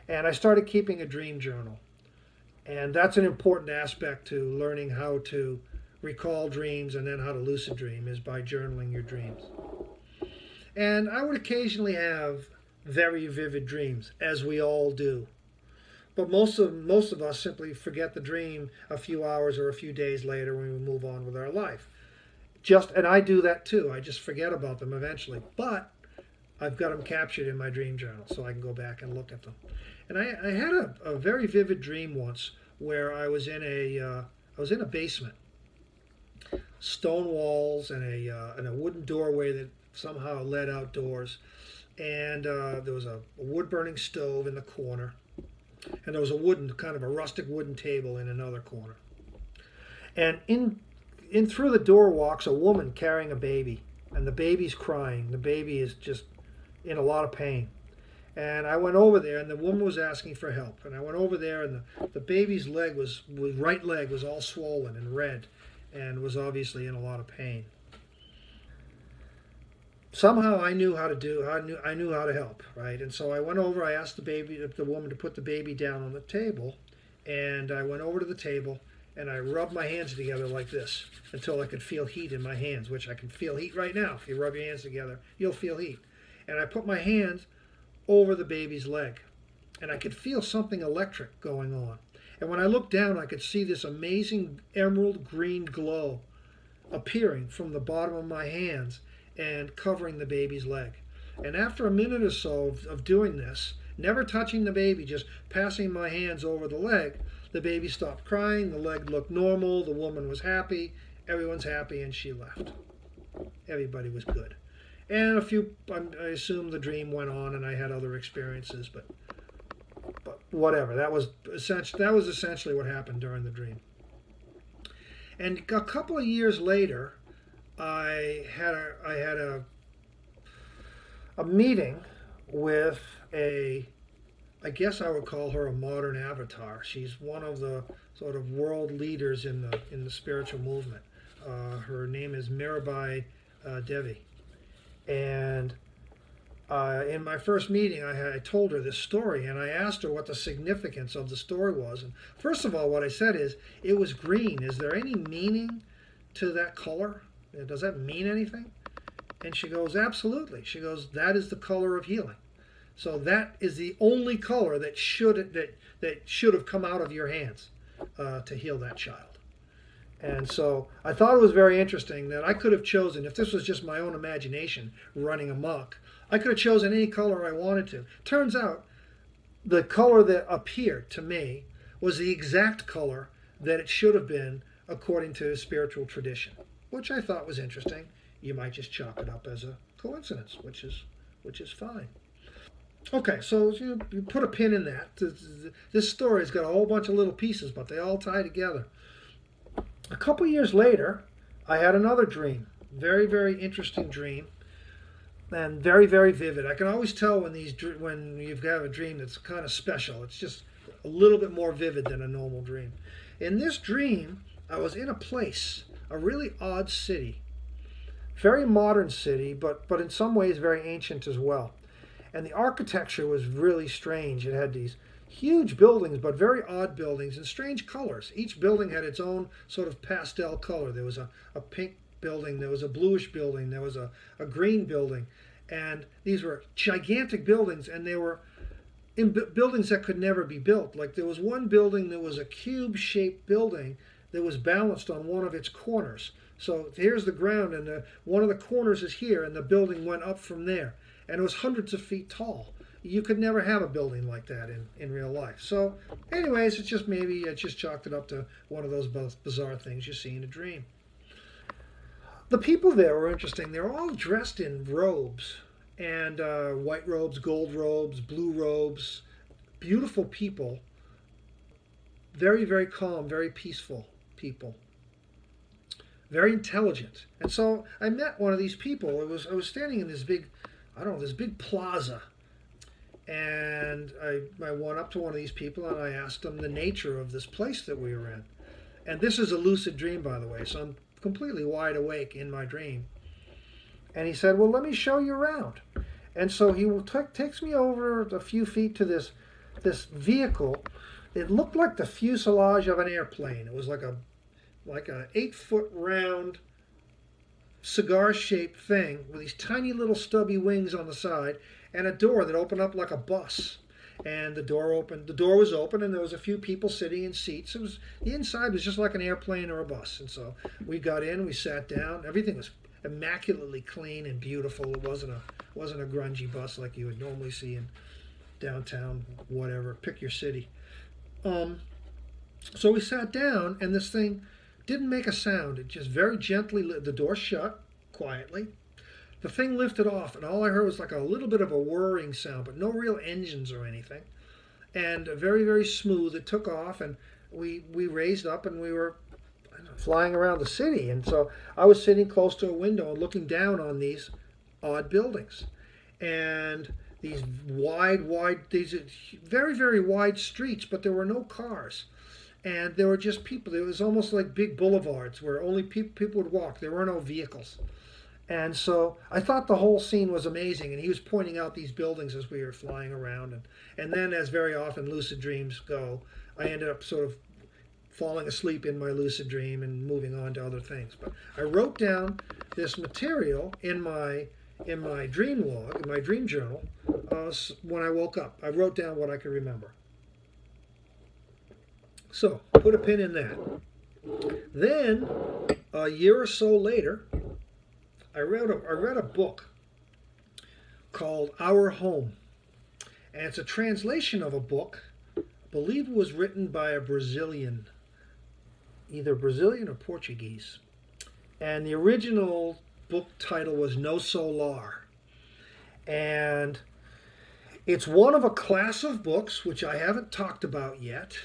A: And I started keeping a dream journal. And that's an important aspect to learning how to recall dreams and then how to lucid dream, is by journaling your dreams. And I would occasionally have very vivid dreams, as we all do. But most of us simply forget the dream a few hours or a few days later when we move on with our life. And I do that too. I just forget about them eventually. But I've got them captured in my dream journal so I can go back and look at them. And I had a very vivid dream once where I was in a basement, stone walls and a wooden doorway that somehow led outdoors, and there was a wood burning stove in the corner. And there was kind of a rustic wooden table in another corner. And in through the door walks a woman carrying a baby, and the baby's crying. The baby is just in a lot of pain. And I went over there, and the woman was asking for help. And I went over there, and the baby's right leg was all swollen and red, and was obviously in a lot of pain. Somehow I knew how to help, right? And so I went over, I asked the woman to put the baby down on the table, and I went over to the table and I rubbed my hands together like this until I could feel heat in my hands, which I can feel heat right now. If you rub your hands together, you'll feel heat. And I put my hands over the baby's leg, and I could feel something electric going on. And when I looked down, I could see this amazing emerald green glow appearing from the bottom of my hands and covering the baby's leg. And after a minute or so of doing this, never touching the baby, just passing my hands over the leg, the baby stopped crying, the leg looked normal, the woman was happy, everyone's happy, and she left. Everybody was good. And I assume the dream went on and I had other experiences, but whatever. That was essentially what happened during the dream. And a couple of years later, I had a meeting with I guess I would call her a modern avatar. She's one of the sort of world leaders in the spiritual movement. Her name is Mirabai Devi, and In my first meeting, I told her this story, and I asked her what the significance of the story was. And first of all, what I said is, it was green. Is there any meaning to that color? Does that mean anything? And she goes, absolutely. She goes, that is the color of healing. So that is the only color that should have come out of your hands to heal that child. And so I thought it was very interesting that I could have chosen, if this was just my own imagination running amok, I could have chosen any color I wanted to. Turns out the color that appeared to me was the exact color that it should have been according to spiritual tradition, which I thought was interesting. You might just chalk it up as a coincidence, which is fine. Okay, so you put a pin in that. This story's got a whole bunch of little pieces, but they all tie together. A couple years later, I had another dream. Very, very interesting dream, and very, very vivid. I can always tell when you've got a dream that's kind of special. It's just a little bit more vivid than a normal dream. In this dream, I was in a place, a really odd city, very modern city, but in some ways very ancient as well. And the architecture was really strange. It had these huge buildings, but very odd buildings and strange colors. Each building had its own sort of pastel color. There was a pink building, there was a bluish building, there was a green building. And these were gigantic buildings, and they were in buildings that could never be built. Like there was one building that was a cube-shaped building that was balanced on one of its corners. So here's the ground, and one of the corners is here, and the building went up from there. And it was hundreds of feet tall. You could never have a building like that in real life. So anyways, it's just maybe I just chalked it up to one of those bizarre things you see in a dream. The people there were interesting. They were all dressed in robes, and white robes, gold robes, blue robes. Beautiful people. Very, very calm, very peaceful people. Very intelligent. And so I met one of these people. I was standing in this big, this big plaza. And I went up to one of these people and I asked them the nature of this place that we were in. And this is a lucid dream, by the way, so I'm completely wide awake in my dream. And he said, well, let me show you around. And so he takes me over a few feet to this vehicle. It looked like the fuselage of an airplane. It was like a 8-foot round cigar-shaped thing with these tiny little stubby wings on the side and a door that opened up like a bus. And the door was open, and there was a few people sitting in seats. The inside was just like an airplane or a bus. And so we got in, we sat down. Everything was immaculately clean and beautiful. It wasn't a grungy bus like you would normally see in downtown, whatever. Pick your city. So we sat down, and this thing didn't make a sound. It just very gently, the door shut quietly. The thing lifted off, and all I heard was like a little bit of a whirring sound, but no real engines or anything. And very, very smooth. It took off, and we raised up, and we were flying around the city. And so I was sitting close to a window and looking down on these odd buildings. And these these very, very wide streets, but there were no cars. And there were just people. It was almost like big boulevards where only people would walk. There were no vehicles. And so I thought the whole scene was amazing, and he was pointing out these buildings as we were flying around. And then, as very often lucid dreams go, I ended up sort of falling asleep in my lucid dream and moving on to other things. But I wrote down this material in my dream log, in my dream journal, when I woke up. I wrote down what I could remember. So, put a pin in that. Then, a year or so later, I read a book called Our Home. And it's a translation of a book, I believe it was written by a Brazilian, either Brazilian or Portuguese. And the original book title was No Solar. And it's one of a class of books, which I haven't talked about yet,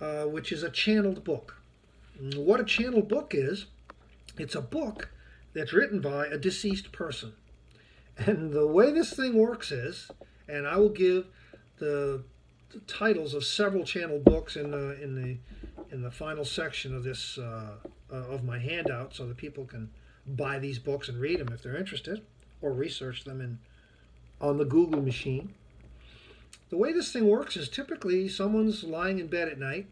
A: which is a channeled book. What a channeled book is, it's a book that's written by a deceased person. And the way this thing works is, and I will give the titles of several channeled books in the final section of this of my handout, so that people can buy these books and read them if they're interested, or research them on the Google machine. The way this thing works is typically someone's lying in bed at night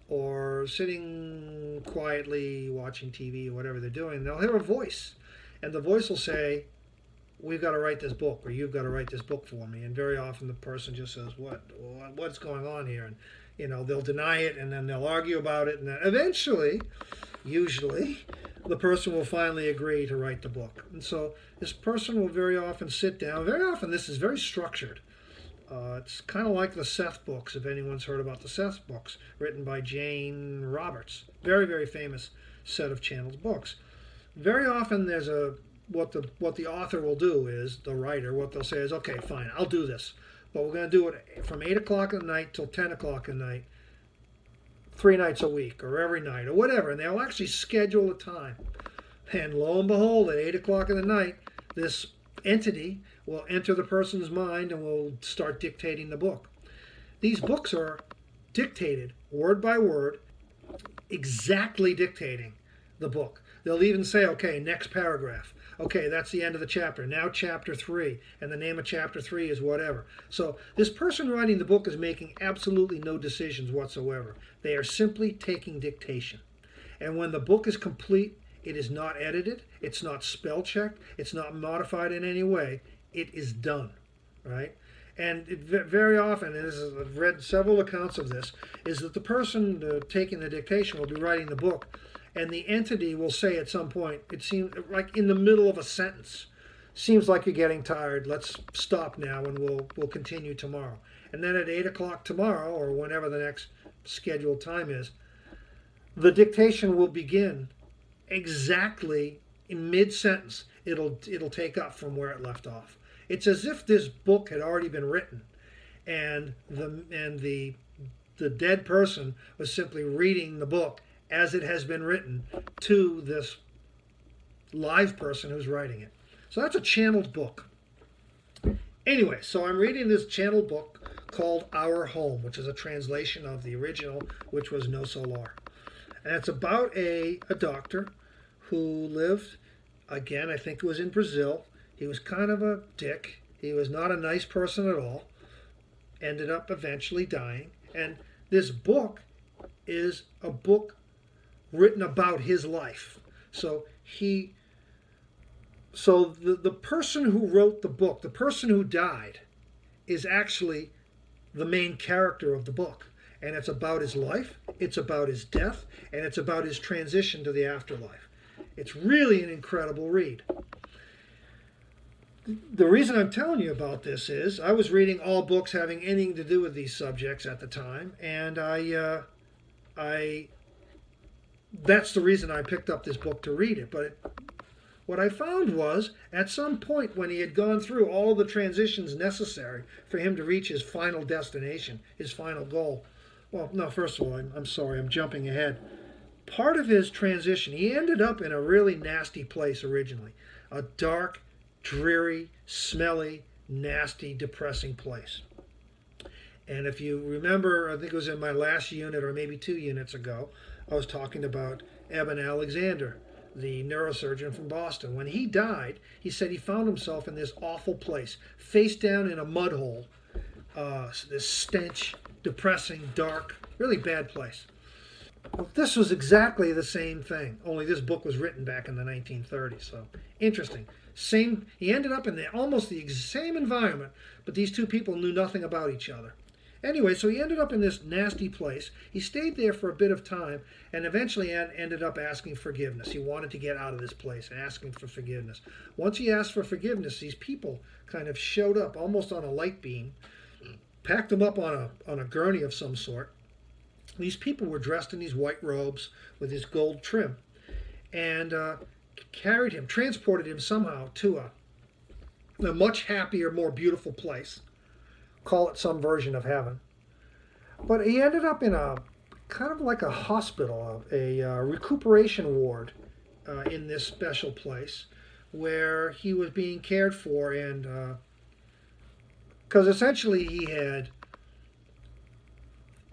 A: or sitting quietly watching TV or whatever they're doing. They'll hear a voice, and the voice will say, "We've got to write this book," or "You've got to write this book for me." And very often the person just says, What's going on here?" And they'll deny it, and then they'll argue about it, and then eventually, usually, the person will finally agree to write the book. And so this person will very often sit down. Very often, this is very structured. It's kind of like the Seth books, if anyone's heard about the Seth books, written by Jane Roberts. Very, very famous set of channeled books. Very often, there's what the author will do is, the writer, what they'll say is, "Okay, fine, I'll do this, but we're going to do it from 8 o'clock at night till 10 o'clock at night, 3 nights a week, or every night, or whatever." And they'll actually schedule a time. And lo and behold, at 8 o'clock in the night, this entity will enter the person's mind and will start dictating the book. These books are dictated word by word, exactly dictating the book. They'll even say, "Okay, next paragraph. Okay, that's the end of the chapter. Now chapter 3, and the name of chapter 3 is whatever." So this person writing the book is making absolutely no decisions whatsoever. They are simply taking dictation. And when the book is complete, it is not edited, it's not spell checked, it's not modified in any way. It is done, right? And very often, and I've read several accounts of this, is that the person taking the dictation will be writing the book, and the entity will say at some point, it seems like in the middle of a sentence, "Seems like you're getting tired. Let's stop now, and we'll continue tomorrow." And then at 8 o'clock tomorrow, or whenever the next scheduled time is, the dictation will begin exactly in mid-sentence. It'll take up from where it left off. It's as if this book had already been written, and the dead person was simply reading the book as it has been written to this live person who's writing it. So that's a channeled book. Anyway, so I'm reading this channeled book called Our Home, which is a translation of the original, which was No Solar. And it's about a doctor who lived, again, I think it was in Brazil. He was kind of a dick. He was not a nice person at all. Ended up eventually dying. And this book is a book written about his life. So the person who wrote the book, the person who died, is actually the main character of the book. And it's about his life, it's about his death, and it's about his transition to the afterlife. It's really an incredible read. The reason I'm telling you about this is I was reading all books having anything to do with these subjects at the time, and that's the reason I picked up this book to read it. But what I found was, at some point when he had gone through all the transitions necessary for him to reach his final destination, his final goal. Well, no, first of all, I'm sorry, I'm jumping ahead. Part of his transition, he ended up in a really nasty place originally. A dark, dreary, smelly, nasty, depressing place. And if you remember, I think it was in my last unit or maybe 2 units ago, I was talking about Eben Alexander, the neurosurgeon from Boston. When he died, he said he found himself in this awful place, face down in a mud hole, this stench, depressing, dark, really bad place. Well, this was exactly the same thing, only this book was written back in the 1930s, so interesting. He ended up in almost the same environment, but these two people knew nothing about each other. Anyway, so he ended up in this nasty place. He stayed there for a bit of time and eventually ended up asking forgiveness. He wanted to get out of this place, asking for forgiveness. Once he asked for forgiveness, these people kind of showed up almost on a light beam, packed him up on a gurney of some sort. These people were dressed in these white robes with this gold trim and carried him, transported him somehow to a much happier, more beautiful place. Call it some version of heaven. But he ended up in a kind of like a hospital, a recuperation ward in this special place where he was being cared for, and because essentially he had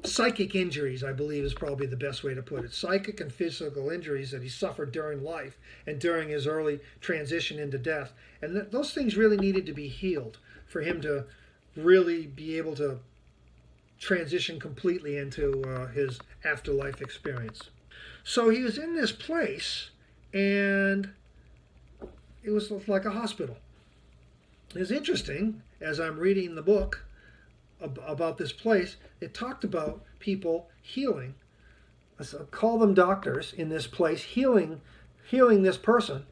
A: psychic injuries, I believe is probably the best way to put it. Psychic and physical injuries that he suffered during life and during his early transition into death. And those things really needed to be healed for him to really be able to transition completely into his afterlife experience. So he was in this place, and it was like a hospital. It's interesting, as I'm reading the book about this place, it talked about people healing. Call them doctors in this place, healing this person,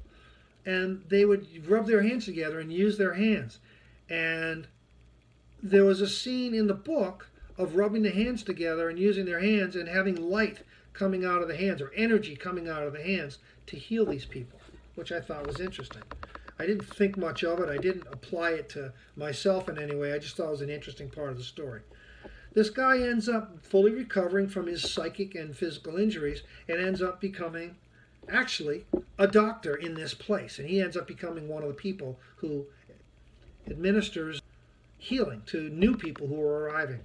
A: and they would rub their hands together and use their hands. And there was a scene in the book of rubbing the hands together and using their hands and having light coming out of the hands or energy coming out of the hands to heal these people, which I thought was interesting. I didn't think much of it. I didn't apply it to myself in any way. I just thought it was an interesting part of the story. This guy ends up fully recovering from his psychic and physical injuries and ends up becoming actually a doctor in this place. And he ends up becoming one of the people who administers healing to new people who are arriving.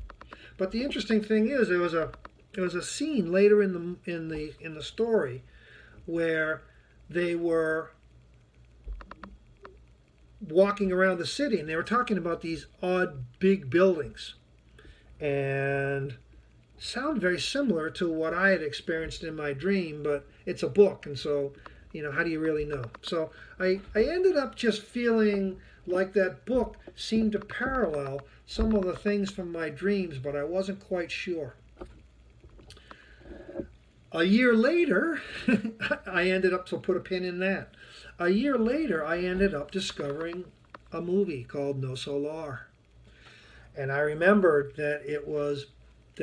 A: But the interesting thing is there was a scene later in the story where they were walking around the city and they were talking about these odd big buildings and sound very similar to what I had experienced in my dream, but it's a book, and so how do you really know? So I ended up just feeling like that book seemed to parallel some of the things from my dreams, but I wasn't quite sure. A year later, I ended up, so put a pin in that. A year later, I ended up discovering a movie called No Solar. And I remembered that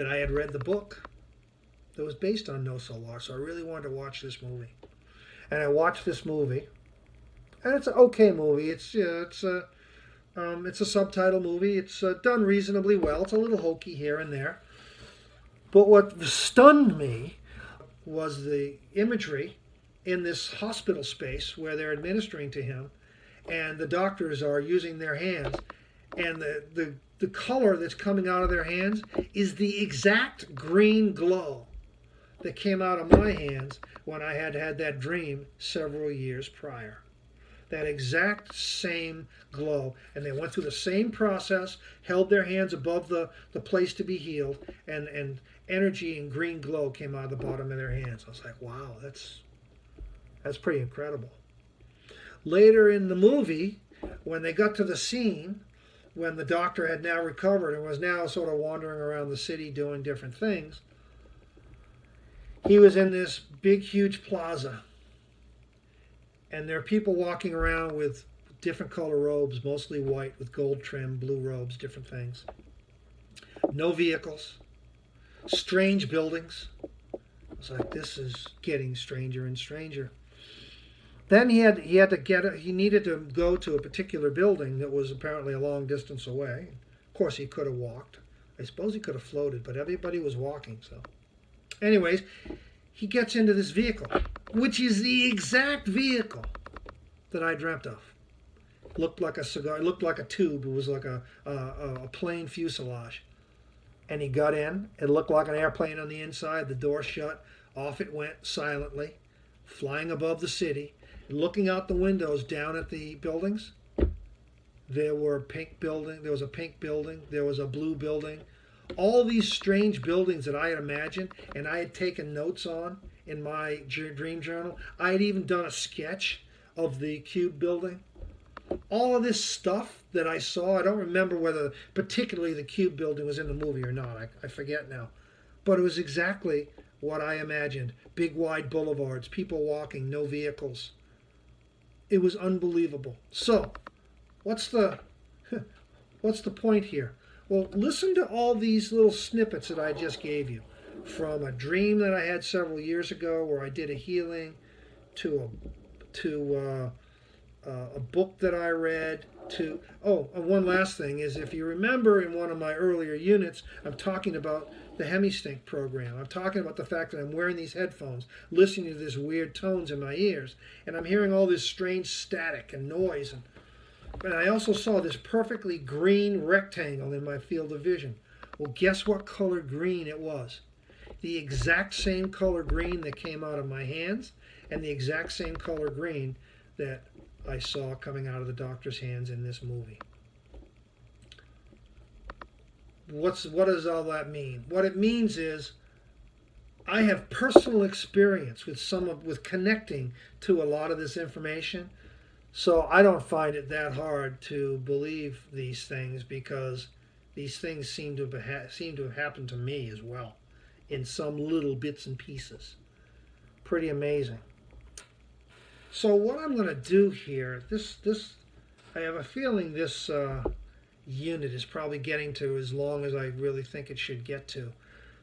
A: I had read the book that was based on No Solar, so I really wanted to watch this movie. And I watched this movie, and it's an okay movie. It's a subtitle movie. It's done reasonably well. It's a little hokey here and there. But what stunned me was the imagery in this hospital space where they're administering to him, and the doctors are using their hands, and the color that's coming out of their hands is the exact green glow that came out of my hands when I had that dream several years prior. That exact same glow. And they went through the same process, held their hands above the place to be healed, and energy and green glow came out of the bottom of their hands. I was like, wow, that's pretty incredible. Later in the movie, when they got to the scene, when the doctor had now recovered and was now sort of wandering around the city doing different things, he was in this big, huge plaza. And there are people walking around with different color robes, mostly white with gold trim, blue robes, different things. No vehicles. Strange buildings. I was like, this is getting stranger and stranger. Then he needed to go to a particular building that was apparently a long distance away. Of course, he could have walked. I suppose he could have floated, but everybody was walking, so. Anyways, he gets into this vehicle, which is the exact vehicle that I dreamt of. Looked like a cigar, it looked like a tube. It was like a plain fuselage. And he got in. It looked like an airplane on the inside. The door shut. Off it went silently, flying above the city. Looking out the windows down at the buildings, there was a pink building, there was a blue building. All these strange buildings that I had imagined and I had taken notes on in my dream journal. I had even done a sketch of the cube building. All of this stuff that I saw, I don't remember whether particularly the cube building was in the movie or not. I forget now. But it was exactly what I imagined. Big wide boulevards, people walking, no vehicles. It was unbelievable. So, what's the point here? Well, listen to all these little snippets that I just gave you. From a dream that I had several years ago where I did a healing, to a book that I read, to one last thing is, if you remember in one of my earlier units, I'm talking about the Hemi-Sync program. I'm talking about the fact that I'm wearing these headphones, listening to these weird tones in my ears, and I'm hearing all this strange static and noise. And I also saw this perfectly green rectangle in my field of vision. Well, guess what color green it was? The exact same color green that came out of my hands and the exact same color green that I saw coming out of the doctor's hands in this movie. What does all that mean? What it means is I have personal experience with connecting to a lot of this information. So I don't find it that hard to believe these things because these things seem to have happened to me as well in some little bits and pieces. Pretty amazing. So what I'm going to do here, I have a feeling this unit is probably getting to as long as I really think it should get to.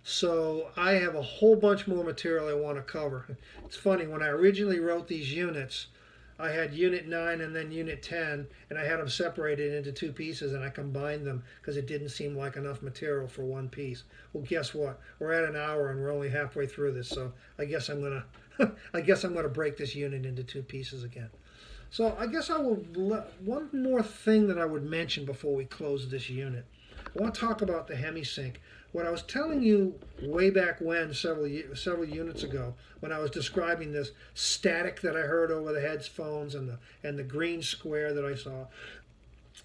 A: So I have a whole bunch more material I want to cover. It's funny, when I originally wrote these units, I had Unit 9 and then Unit 10, and I had them separated into two pieces, and I combined them because it didn't seem like enough material for one piece. Well, guess what? We're at an hour, and we're only halfway through this, so I guess I'm gonna, I guess I'm gonna break this unit into two pieces again. So I guess one more thing that I would mention before we close this unit. I want to talk about the hemisync. What I was telling you way back when, several units ago, when I was describing this static that I heard over the headphones and the green square that I saw,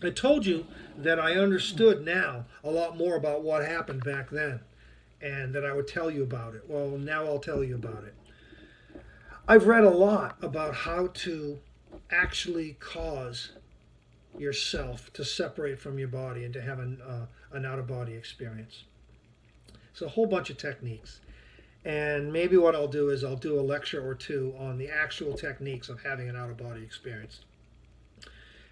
A: I told you that I understood now a lot more about what happened back then, and that I would tell you about it. Well, now I'll tell you about it. I've read a lot about how to actually cause yourself to separate from your body and to have an out-of-body experience. It's a whole bunch of techniques. And maybe what I'll do is I'll do a lecture or two on the actual techniques of having an out-of-body experience.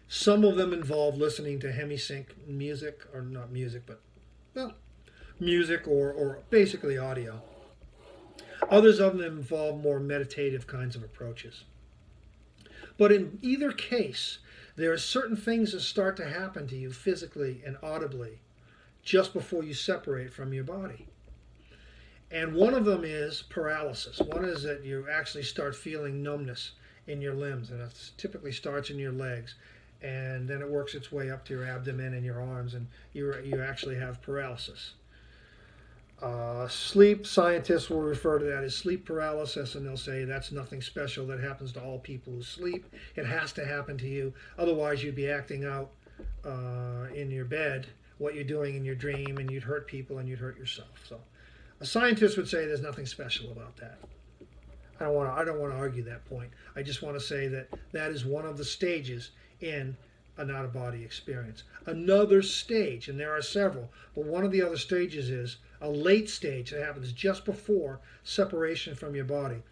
A: Some of them involve listening to hemisync music, or not music, but, well, music or basically audio. Others of them involve more meditative kinds of approaches. But in either case, there are certain things that start to happen to you physically and audibly just before you separate from your body. And one of them is paralysis. One is that you actually start feeling numbness in your limbs, and it typically starts in your legs, and then it works its way up to your abdomen and your arms, and you actually have paralysis. Sleep scientists will refer to that as sleep paralysis, and they'll say that's nothing special. That happens to all people who sleep. It has to happen to you. Otherwise, you'd be acting out in your bed what you're doing in your dream, and you'd hurt people and you'd hurt yourself. So a scientist would say there's nothing special about that. I don't want to argue that point. I just want to say that that is one of the stages in an out-of-body experience. Another stage, and there are several, but one of the other stages is a late stage that happens just before separation from your body.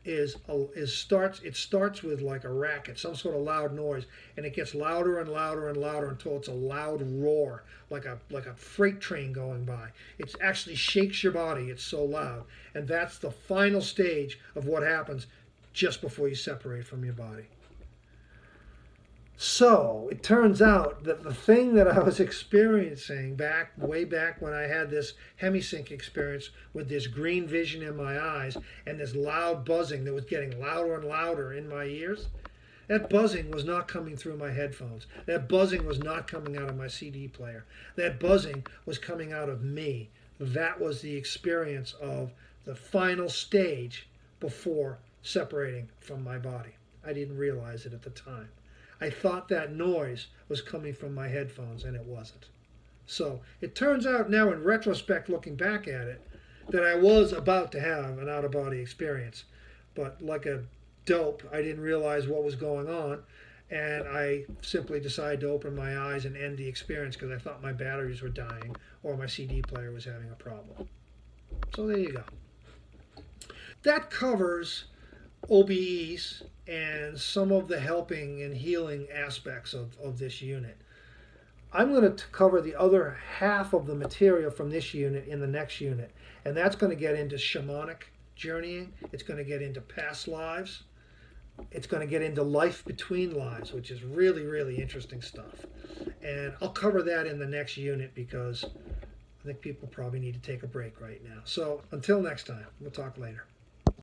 A: It starts with like a racket, some sort of loud noise, and it gets louder and louder and louder until it's a loud roar, like a freight train going by. It actually shakes your body. It's so loud, and that's the final stage of what happens just before you separate from your body. So it turns out that the thing that I was experiencing way back when I had this hemisync experience with this green vision in my eyes and this loud buzzing that was getting louder and louder in my ears, that buzzing was not coming through my headphones. That buzzing was not coming out of my CD player. That buzzing was coming out of me. That was the experience of the final stage before separating from my body. I didn't realize it at the time. I thought that noise was coming from my headphones, and it wasn't. So it turns out now, in retrospect, looking back at it, that I was about to have an out-of-body experience. But like a dope, I didn't realize what was going on, and I simply decided to open my eyes and end the experience because I thought my batteries were dying or my CD player was having a problem. So there you go. That covers OBEs and some of the helping and healing aspects of this unit. I'm going to cover the other half of the material from this unit in the next unit, and that's going to get into shamanic journeying. It's going to get into past lives. It's going to get into life between lives, which is really, really interesting stuff. And I'll cover that in the next unit because I think people probably need to take a break right now. So until next time, we'll talk later.